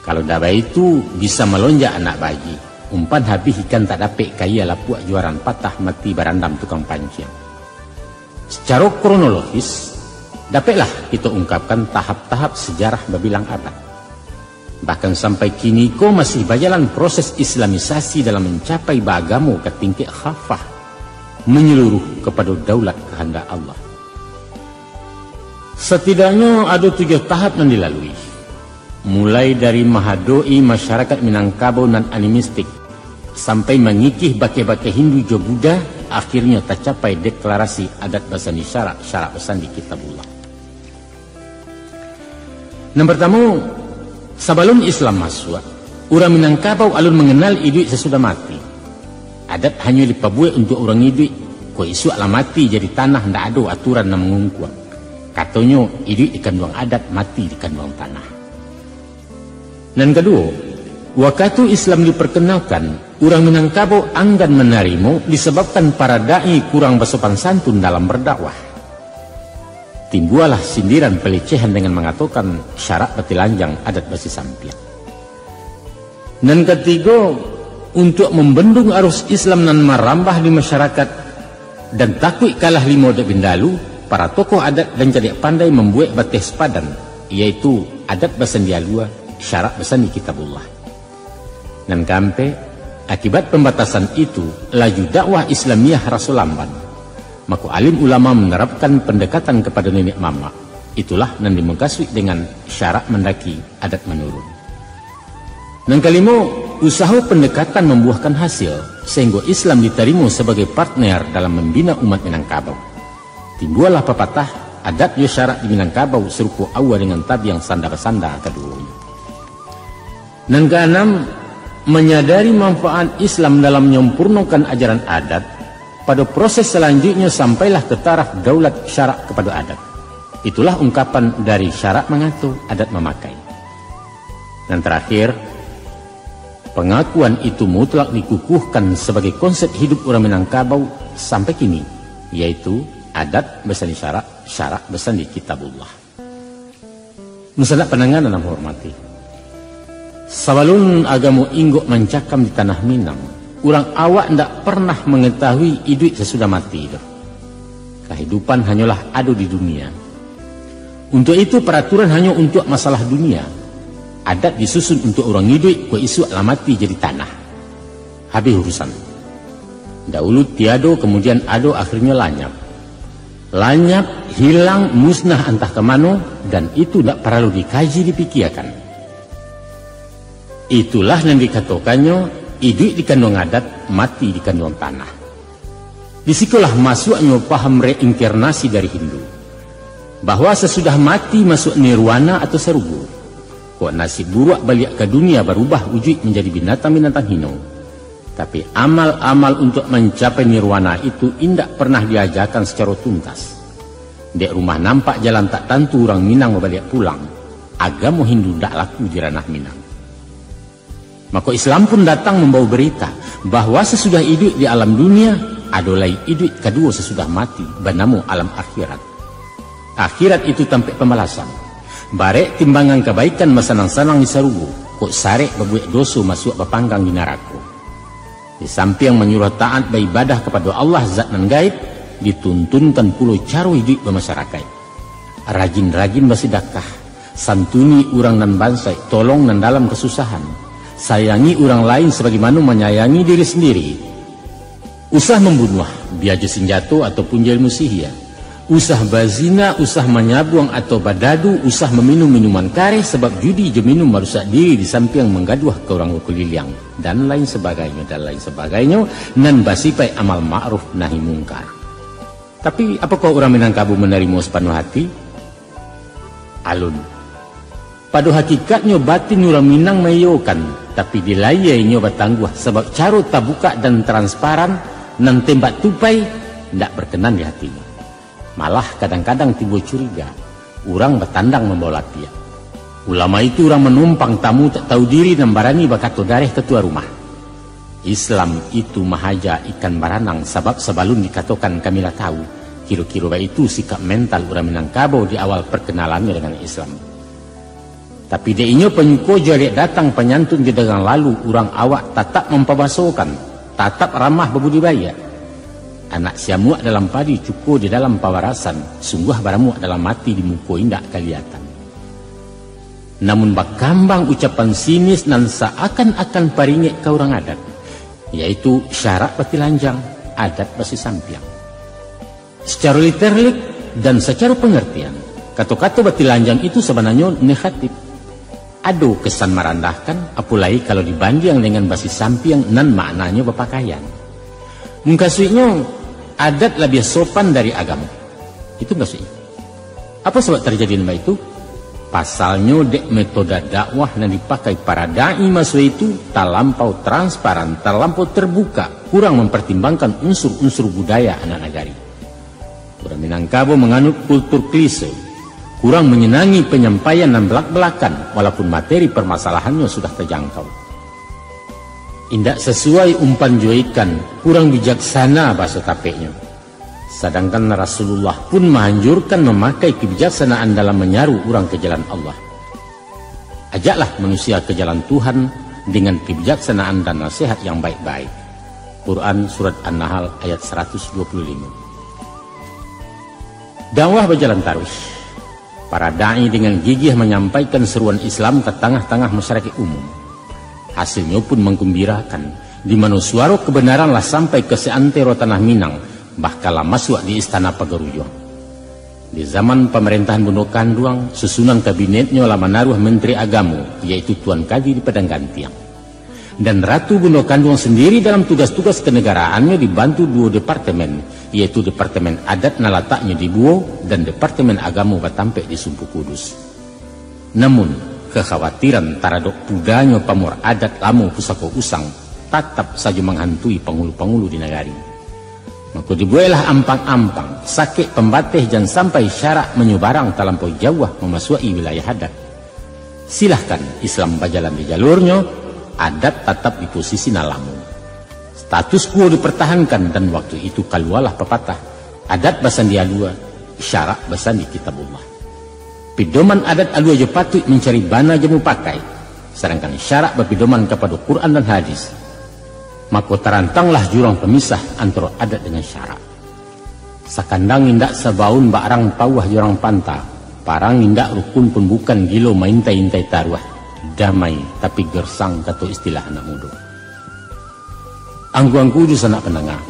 Kalau daba itu bisa melonjak anak bayi, umpan habis ikan tak dapet kaya lapuak juaran patah mati barandam tukang pancing. Secara kronologis, dapatlah kita ungkapkan tahap-tahap sejarah berbilang abad. Bahkan sampai kini ko masih berjalan proses islamisasi dalam mencapai beragama ke tingkat khafah, menyeluruh kepada daulat kehendak Allah. Setidaknya ada 7 tahap yang dilalui. Mulai dari mahadoi masyarakat Minangkabau nan animistik, sampai mengikih bake-bake Hindu jo Buddha, akhirnya tercapai deklarasi adat basani syarak basani kitabullah. Yang pertama, sebelum Islam masuk, orang Minangkabau alun mengenal idui sesudah mati. Adat hanya dipabuat untuk orang idui, ko isu ala mati jadi tanah ndak ada aturan yang mengungkuang. Katanya idui dikandung adat, mati dikandung tanah. Dan kedua, waktu Islam diperkenalkan, orang Minangkabau enggan menerima disebabkan para dai kurang bersopan santun dalam berdakwah. Timbullah sindiran pelecehan dengan mengatakan syarak betilanjang adat basi sampian. Dan ketiga, untuk membendung arus Islam nan merambah di masyarakat dan takut kalah limo dek bindalu, para tokoh adat dan jadi pandai membuat batis padan, yaitu adat basan dialua, syarak basan di kitabullah. Dan kampe, akibat pembatasan itu, laju dakwah Islamiyah Rasul lamban. Maka alim ulama menerapkan pendekatan kepada nenek mama. Itulah yang dimengkasui dengan syarak mendaki adat menurun. Dan kelima, usaha pendekatan membuahkan hasil sehingga Islam diterima sebagai partner dalam membina umat Minangkabau. Timbullah pepatah, adat yo syarat di Minangkabau serupa awal dengan tabi yang sandar-sandar kedua. Dan keenam, menyadari manfaat Islam dalam menyempurnakan ajaran adat, pada proses selanjutnya sampailah ke taraf daulat syarak kepada adat. Itulah ungkapan dari syarak mengatur, adat memakai. Dan terakhir, pengakuan itu mutlak dikukuhkan sebagai konsep hidup orang Minangkabau sampai kini, yaitu adat bersandi syarak, syarak bersandi kitabullah. Musana penanganan yang hormati. Sabalun agama inggok mencakam di tanah Minang, orang awak tidak pernah mengetahui hidup sesudah mati itu. Kehidupan hanyalah ada di dunia. Untuk itu peraturan hanya untuk masalah dunia. Adat disusun untuk orang hidup, kau isu alamati jadi tanah. Habis urusan. Dahulu tiado, kemudian ado, akhirnya lanyap. Lanyap, hilang, musnah entah kemana, dan itu tidak perlu dikaji, dipikirkan. Itulah yang dikatakannya, hidup di kandung adat, mati di kandung tanah. Disitulah masuknya paham reinkarnasi dari Hindu, bahwa sesudah mati masuk nirwana atau serubu. Kok nasib buruk balik ke dunia berubah wujud menjadi binatang-binatang hino. Tapi amal-amal untuk mencapai nirwana itu indak pernah diajarkan secara tuntas. Dek rumah nampak jalan tak tentu orang Minang balik pulang. Agama Hindu tak laku di ranah Minang. Maka Islam pun datang membawa berita bahwa sesudah hidup di alam dunia adalah hidup kedua sesudah mati, bernama alam akhirat. Akhirat itu tampik pembalasan. Barek timbangan kebaikan masanang-sanang di sarubu, kok sarek berbuat dosa masuk berpanggang di neraka. Di samping menyuruh taat beribadah kepada Allah zat nan gaib, dituntunkan pula cara hidup bermasyarakat. Rajin-rajin bersedekah, santuni orang nan bansai, tolong nan dalam kesusahan, sayangi orang lain sebagaimana menyayangi diri sendiri. Usah membunuh, biaja senjata ataupun ilmu sihir. Usah bazina, usah menyabuang atau badadu, usah meminum minuman kare sebab judi je minum merusak diri di samping menggaduh ke orang keliliang dan lain sebagainya nan basipai amal ma'ruf nahi mungkar. Tapi apakah orang Minangkabau menerima sepenuh hati? Alun. Pada hakikatnya batin orang Minang meyokan, tapi dilayainya bertangguh sebab cara terbuka dan transparan nan tembak tupai tidak berkenan di hatinya. Malah kadang-kadang timbul curiga, orang bertandang membawa pihak. Ulama itu orang menumpang tamu tak tahu diri dan barani bakato dareh ketua rumah. Islam itu mahaja ikan baranang sebab sebelum dikatakan kamilah tahu, kira-kira itu sikap mental orang Minangkabau di awal perkenalannya dengan Islam. Tapi dia penyuko jari datang penyantun di dagang lalu orang awak tetap memperbasokan, tetap ramah berbudidaya. Anak siamuak dalam padi cukup di dalam pawarasan, sungguh baramuak dalam mati di muka indak kelihatan. Namun bakambang ucapan sinis dan seakan-akan paringek ke orang adat, yaitu syarak pati lanjang, adat pasti sampiang. Secara literik dan secara pengertian, kata-kata pati lanjang itu sebenarnya negatif. Ada kesan merendahkan, apalagi kalau dibanding dengan basi sampiang nan maknanya berpakaian. Mungkasihnya adat lebih sopan dari agama. Itu maksudnya. Apa sebab terjadi nama itu? Pasalnya dek metode dakwah yang dipakai para da'i masa itu terlampau transparan, terlampau terbuka, kurang mempertimbangkan unsur-unsur budaya anak negari. Orang Minangkabau menganut kultur klise, kurang menyenangi penyampaian dan belak-belakan walaupun materi permasalahannya sudah terjangkau. Indak sesuai umpan joikan, kurang bijaksana bahasa tapeknya. Sedangkan Rasulullah pun menganjurkan memakai kebijaksanaan dalam menyaru orang ke jalan Allah. Ajaklah manusia ke jalan Tuhan dengan kebijaksanaan dan nasihat yang baik-baik. Quran Surat An-Nahl ayat 125. Dakwah berjalan terus. Para da'i dengan gigih menyampaikan seruan Islam ke tengah-tengah masyarakat umum. Hasilnya pun menggembirakan, di mana suara kebenaranlah sampai ke seantero tanah Minang, bahkan masuk di istana Pagarujo. Di zaman pemerintahan Bono Kanduang, susunan kabinetnya lah menaruh menteri agama, yaitu Tuan Kadi di Padang Gantiang. Dan Ratu Bono Kanduang sendiri dalam tugas-tugas kenegaraannya dibantu 2 departemen, yaitu Departemen Adat nalataknya di Buo dan Departemen Agama batampe di Sumpu Kudus. Namun, kekhawatiran taradok pudanya pamor adat lamo pusako usang tetap saja menghantui penghulu-penghulu di negari. Maka dibuailah ampang-ampang, sakit pembatih dan sampai syarak menyebarang terlampau jauh memasuki wilayah adat. Silahkan Islam berjalan di jalurnya, adat tetap di posisi nalamu. Status quo dipertahankan dan waktu itu kalualah pepatah, adat basan di alua, syarak basan di kitabullah. Pedoman adat alua je patut mencari bana jamu pakai, sedangkan syarak berpedoman kepada Quran dan hadis. Maka terantanglah jurang pemisah antara adat dengan syarak. Sakandang indak sebaun barang pawah jurang panta, parang indak rukun pun bukan gilo maintai-intai taruah, damai tapi gersang kata istilah anak muda. Angguang kudus anak pendengar,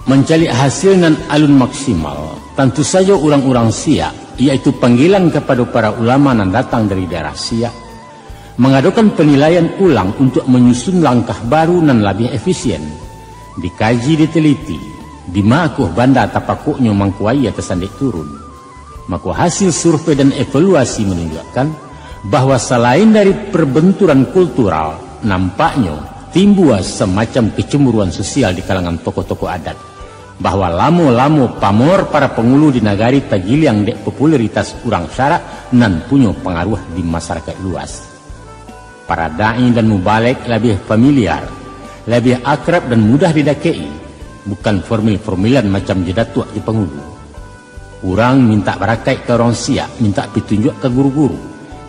mencari hasil dan alun maksimal, tentu saja orang-orang Siak, yaitu panggilan kepada para ulama yang datang dari daerah Siak, mengadakan penilaian ulang untuk menyusun langkah baru dan lebih efisien, dikaji diteliti, dimakuh banda tapakuknya mangkuai atas sandik turun. Maka hasil survei dan evaluasi menunjukkan bahwa selain dari perbenturan kultural, nampaknya timbul semacam kecemburuan sosial di kalangan tokoh-tokoh adat, bahwa lamo-lamo pamor para penghulu di negari tagil yang dek popularitas kurang syarak dan punya pengaruh di masyarakat luas. Para da'i dan mubalik lebih familiar, lebih akrab dan mudah didakei, bukan formil-formilan macam jedatua di penghulu. Orang minta barakai ke orang Siak, minta petunjuk ke guru-guru.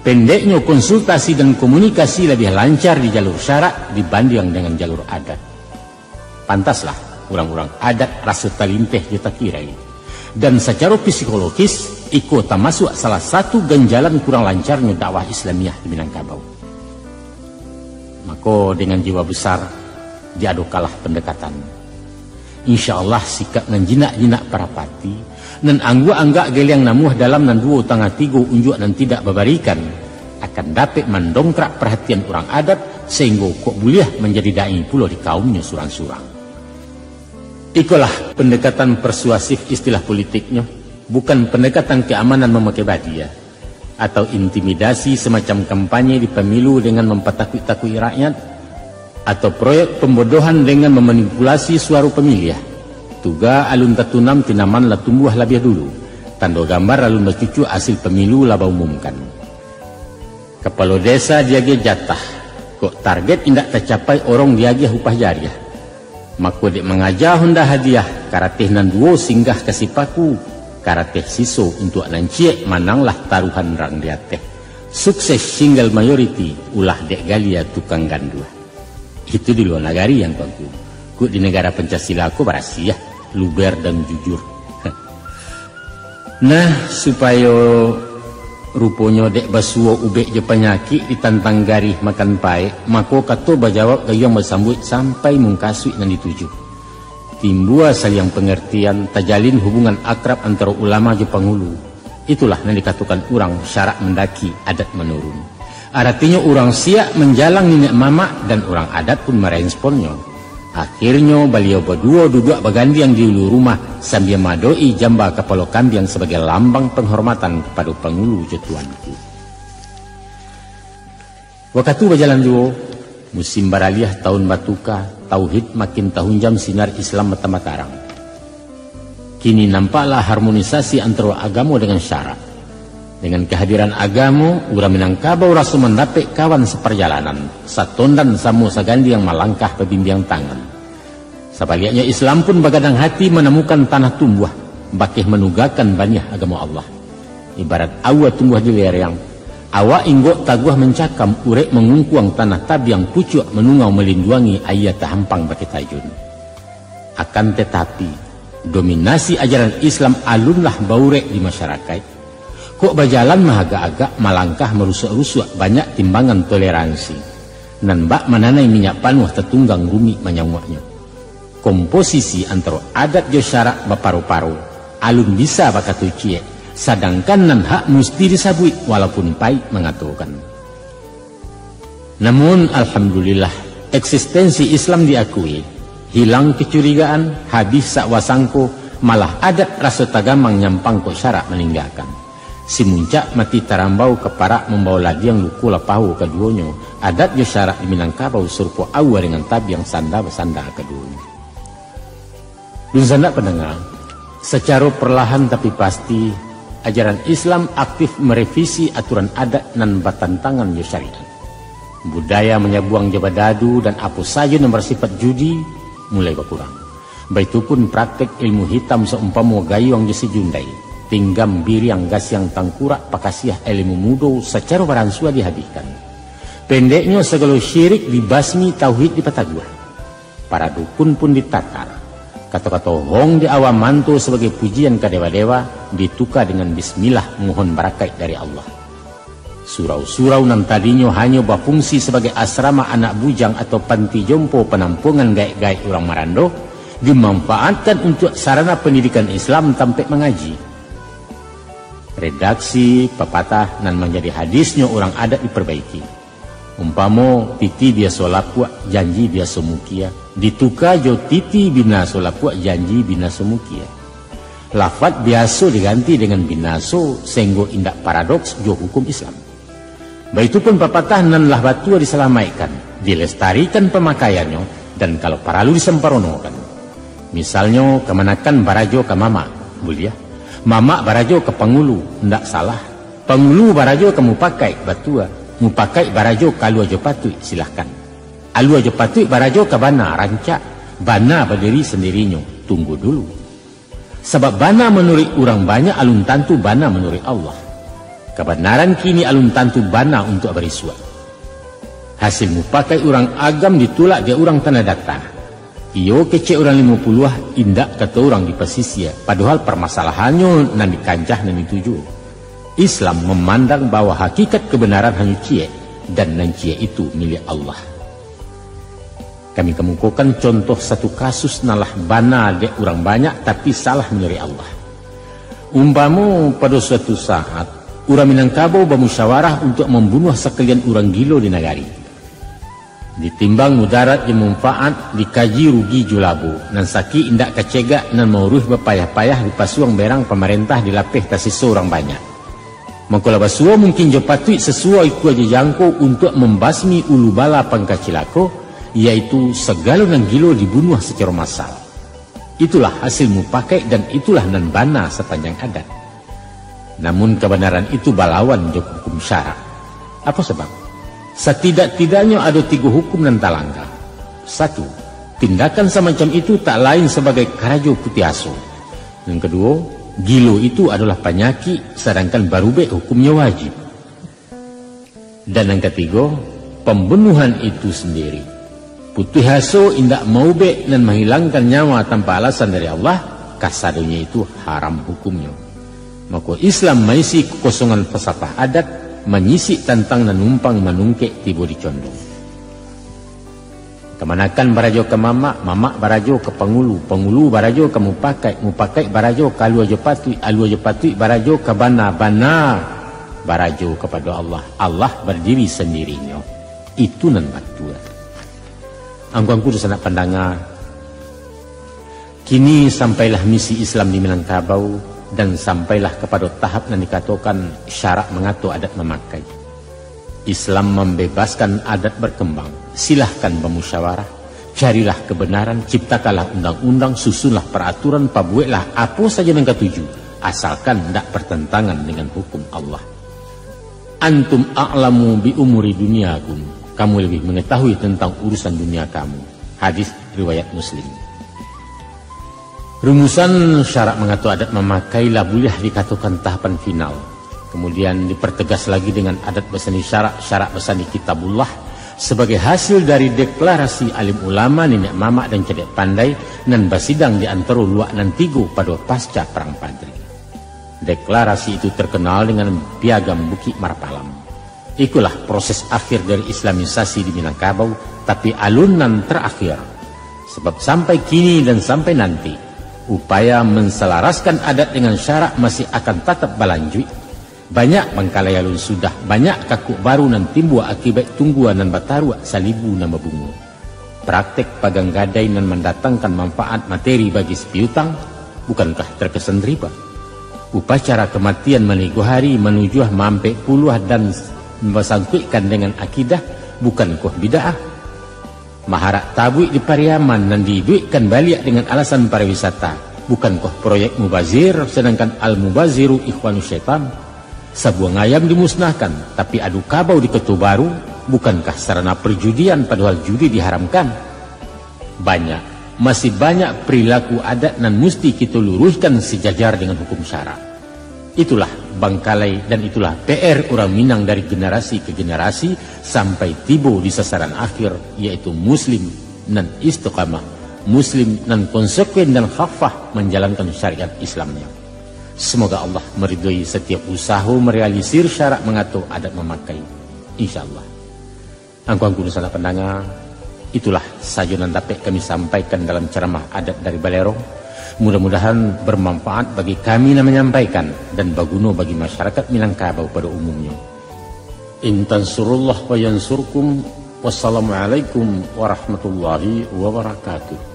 Pendeknya konsultasi dan komunikasi lebih lancar di jalur syarak dibanding dengan jalur adat. Pantaslah orang-orang adat rasa talinteh kita kirai. Dan secara psikologis, ikut termasuk salah satu ganjalan kurang lancarnya dakwah Islamiyah di Minangkabau. Maka dengan jiwa besar, diadukalah pendekatan. Insya Allah sikap dan jinak-jinak para pati, dan anggak-anggak geliang namuh dalam dan dua tangga tiga unjuk dan tidak babarikan, akan dapat mendongkrak perhatian orang adat sehingga kok buliah menjadi da'i pula di kaumnya surang-surang. Itulah pendekatan persuasif istilah politiknya, bukan pendekatan keamanan memakai badia atau intimidasi semacam kampanye di pemilu dengan mempetakui-takui rakyat, atau proyek pembodohan dengan memanipulasi suara pemilih. Tuga alun tatunam tinaman la tumbuh lebih dulu, tanda gambar alun bercucu hasil pemilu laba umumkan. Kepala desa diage jatah, kok target indak tercapai orang diage upah jariah. Maka dek mengajar honda hadiah, karateh nan duo singgah kasih paku, karateh siso untuk nanciek mananglah taruhan rang diateh. Sukses single majority, ulah dek galia tukang gandua. Itu di luar negari yang tuanku. Kuk di negara Pancasila aku berasiah, luber dan jujur. Nah, supaya rupanya dek basuo ubek je penyakit ditantang garih makan pae, maka kato bajawab gayang bersambut sampai mungkasui dan dituju. Timbua saliang pengertian, tajalin hubungan akrab antara ulama je penghulu. Itulah yang dikatakan orang syarak mendaki, adat menurun. Artinya orang Siak menjalang nenek mama dan orang adat pun meresponnya. Akhirnya beliau berdua duduk bergantian di ulu rumah sambil madoi jamba kepala kambing sebagai lambang penghormatan kepada penghulu jetuanku. Waktu berjalan dua, musim baraliah tahun batuka, tauhid makin tahunjam sinar Islam mata-matarang. Kini nampaklah harmonisasi antara agama dengan syarak. Dengan kehadiran agama, urang Minangkabau rasa mendapat kawan seperjalanan, satondan samu sagandi yang melangkah pembimbing tangan. Sebaliknya Islam pun begadang hati menemukan tanah tumbuh, bakih menugakan banyak agama Allah. Ibarat awa tumbuh di lereng, awa inggok taguah mencakam, urek mengungkuang tanah tabiang pucuk menungau melindungi ayat tahampang baki tajun. Akan tetapi, dominasi ajaran Islam alunlah baurek di masyarakat. Kok berjalan agak-agak malangkah merusuk-rusuk banyak timbangan toleransi. Dan bak menanai minyak panuh tertunggang rumi menyawaknya. Komposisi antara adat jo syarak baparu-paru, alun bisa bakatu cie, sedangkan nan hak mesti disabui walaupun pahit mengatakan. Namun alhamdulillah eksistensi Islam diakui, hilang kecurigaan, habis sakwasangko, malah adat rasa tagamang nyampang ko syarak meninggalkan. Si muncak mati tarambau keparak membawa ladiang luku lapahu keduanya. Adat jo syarak di Minangkabau serupa awal dengan tabi yang sanda keduanya. Dun sandak pendengar, secara perlahan tapi pasti ajaran Islam aktif merevisi aturan adat nan batantangan jo syariat. Budaya menyabuang jabadadu dan apa saja yang bersifat judi mulai berkurang. Baitupun praktek ilmu hitam seumpama gayung jesi jundai, tinggam biriang gasyang tangkurak pakasiah ilmu mudo secara baransua dihabiskan. Pendeknya segala syirik dibasmi, tauhid dipataguan. Para dukun pun ditatar. Kata-kata hong di awam mantu sebagai pujian ke dewa-dewa ditukar dengan bismillah mohon barakat dari Allah. Surau-surau nan tadinya hanya berfungsi sebagai asrama anak bujang atau panti jompo penampungan gaik-gaik orang Marando dimanfaatkan untuk sarana pendidikan Islam sampai mengaji. Redaksi pepatah nan menjadi hadisnya orang adat diperbaiki. Umpamo titi biasa lapuk janji biasa mukia, ditukar jo titi binaso lapuk janji binaso mukia. Lafaz biasa diganti dengan binaso sehingga indak paradoks jo hukum Islam. Baitupun pepatah nan lah batua diselamaikan, dilestarikan pemakaiannya dan kalau perlu disemperonokan. Misalnya kemanakan barajo ke mama, mulia. Mama barajo ke pengulu, ndak salah. Pengulu barajo ke mupakai, batua. Mupakai barajo ke alu aja patui, silahkan. Alu aja patui barajo ke bana, rancak. Bana berdiri sendirinya, tunggu dulu. Sebab bana menurut orang banyak, alun tantu bana menurut Allah. Kebenaran kini alun tantu bana untuk berisuat. Hasil mupakai orang agam ditulak dia orang tanah datar. Iyo kecek orang 50 indak kata orang di pesisir. Padahal permasalahannya nan dikancah nan dituju. Islam memandang bahwa hakikat kebenaran hanya cie dan nan cie itu milik Allah. Kami kemukakan contoh satu kasus nalah bana dek orang banyak tapi salah menurut Allah. Umpamu pada suatu saat orang Minangkabau bermusyawarah untuk membunuh sekalian orang gilo di nagari. Ditimbang mudarat yang manfaat dikaji rugi julabu nan saki indak kecegak nan mauruh berpayah-payah di pasuang berang pemerintah dilapih tasisa orang banyak. Mengkola basua mungkin jopatui sesuai ku aja jangko untuk membasmi ulu bala pangkacilako, yaitu segala nan gilo dibunuh secara massal. Itulah hasil mupakai dan itulah nan bana sepanjang adat. Namun kebenaran itu balawan jok hukum syarak. Apa sebab? Setidak-tidaknya ada 3 hukum nan talangga. 1. Tindakan semacam itu tak lain sebagai karajo putiaso. Yang kedua, gilo itu adalah penyakit sedangkan barubek hukumnya wajib. Dan yang ketiga, pembunuhan itu sendiri. Putiaso indak maubek dan menghilangkan nyawa tanpa alasan dari Allah, kasadonya itu haram hukumnya. Maka Islam mengisi kekosongan falsafah adat, menyisi tentang nanumpang menungkek tiba dicondong. Kemanakan barajo ke mama, mama barajo ke pengulu, pengulu barajo ke mupakai, mupakai barajo ke alu aja patui barajo ke bana, bana barajo kepada Allah. Allah berdiri sendirinya. Itu nan batua. Angkuangku sanak pandangan. Kini sampailah misi Islam di Minangkabau dan sampailah kepada tahap yang dikatakan syarak mengatur adat memakai. Islam membebaskan adat berkembang. Silahkan bermusyawarah, carilah kebenaran, ciptakanlah undang-undang, susunlah peraturan, pabuatlah apa saja yang ketuju, asalkan tidak bertentangan dengan hukum Allah. Antum a'lamu bi umuri duniakum, kamu lebih mengetahui tentang urusan dunia kamu. Hadis riwayat Muslim. Rumusan syarak mengatur adat memakailah boleh dikatakan tahapan final. Kemudian dipertegas lagi dengan adat besani syarak besani kitabullah sebagai hasil dari deklarasi alim ulama, nenek mama dan cedek pandai nan basidang di antara luak nan tigo pada pasca perang Padri. Deklarasi itu terkenal dengan piagam Bukit Marpalam. Itulah proses akhir dari islamisasi di Minangkabau, tapi alunan terakhir. Sebab sampai kini dan sampai nanti upaya menselaraskan adat dengan syarak masih akan tetap berlanjut. Banyak bangkalayalun sudah, banyak kakuk baru nan timbul akibat tungguan nan bataru salibu nama bungu. Praktek pagang gadai nan mendatangkan manfaat materi bagi sepiutang, bukankah terkesan riba? Upacara kematian menigo hari menuju mampe puluh dan bersangkuikan dengan akidah, bukankah bid'ah? Maharak tabuik di Pariaman dan diduitkan balik dengan alasan pariwisata, bukankah proyek mubazir, sedangkan al-mubaziru ikhwanu syaitan? Sebuah ngayam dimusnahkan, tapi adu kabau di Ketu Baru, bukankah sarana perjudian padahal judi diharamkan? Masih banyak perilaku adat nan mesti kita luruskan sejajar dengan hukum syara. Itulah bangkalai dan itulah PR orang Minang dari generasi ke generasi sampai tiba di sasaran akhir, yaitu muslim nan istiqamah, muslim nan konsekuen dan khafah menjalankan syariat Islamnya. Semoga Allah meridhoi setiap usaha merealisir syarat mengatur adat memakai, insyaallah. Angku salah pendengar, itulah sajunan dapat kami sampaikan dalam ceramah adat dari Balerong. Mudah-mudahan bermanfaat bagi kami yang menyampaikan dan berguna bagi masyarakat Minangkabau pada umumnya. In tansurullah wa yansurkum. Wassalamualaikum warahmatullahi wabarakatuh.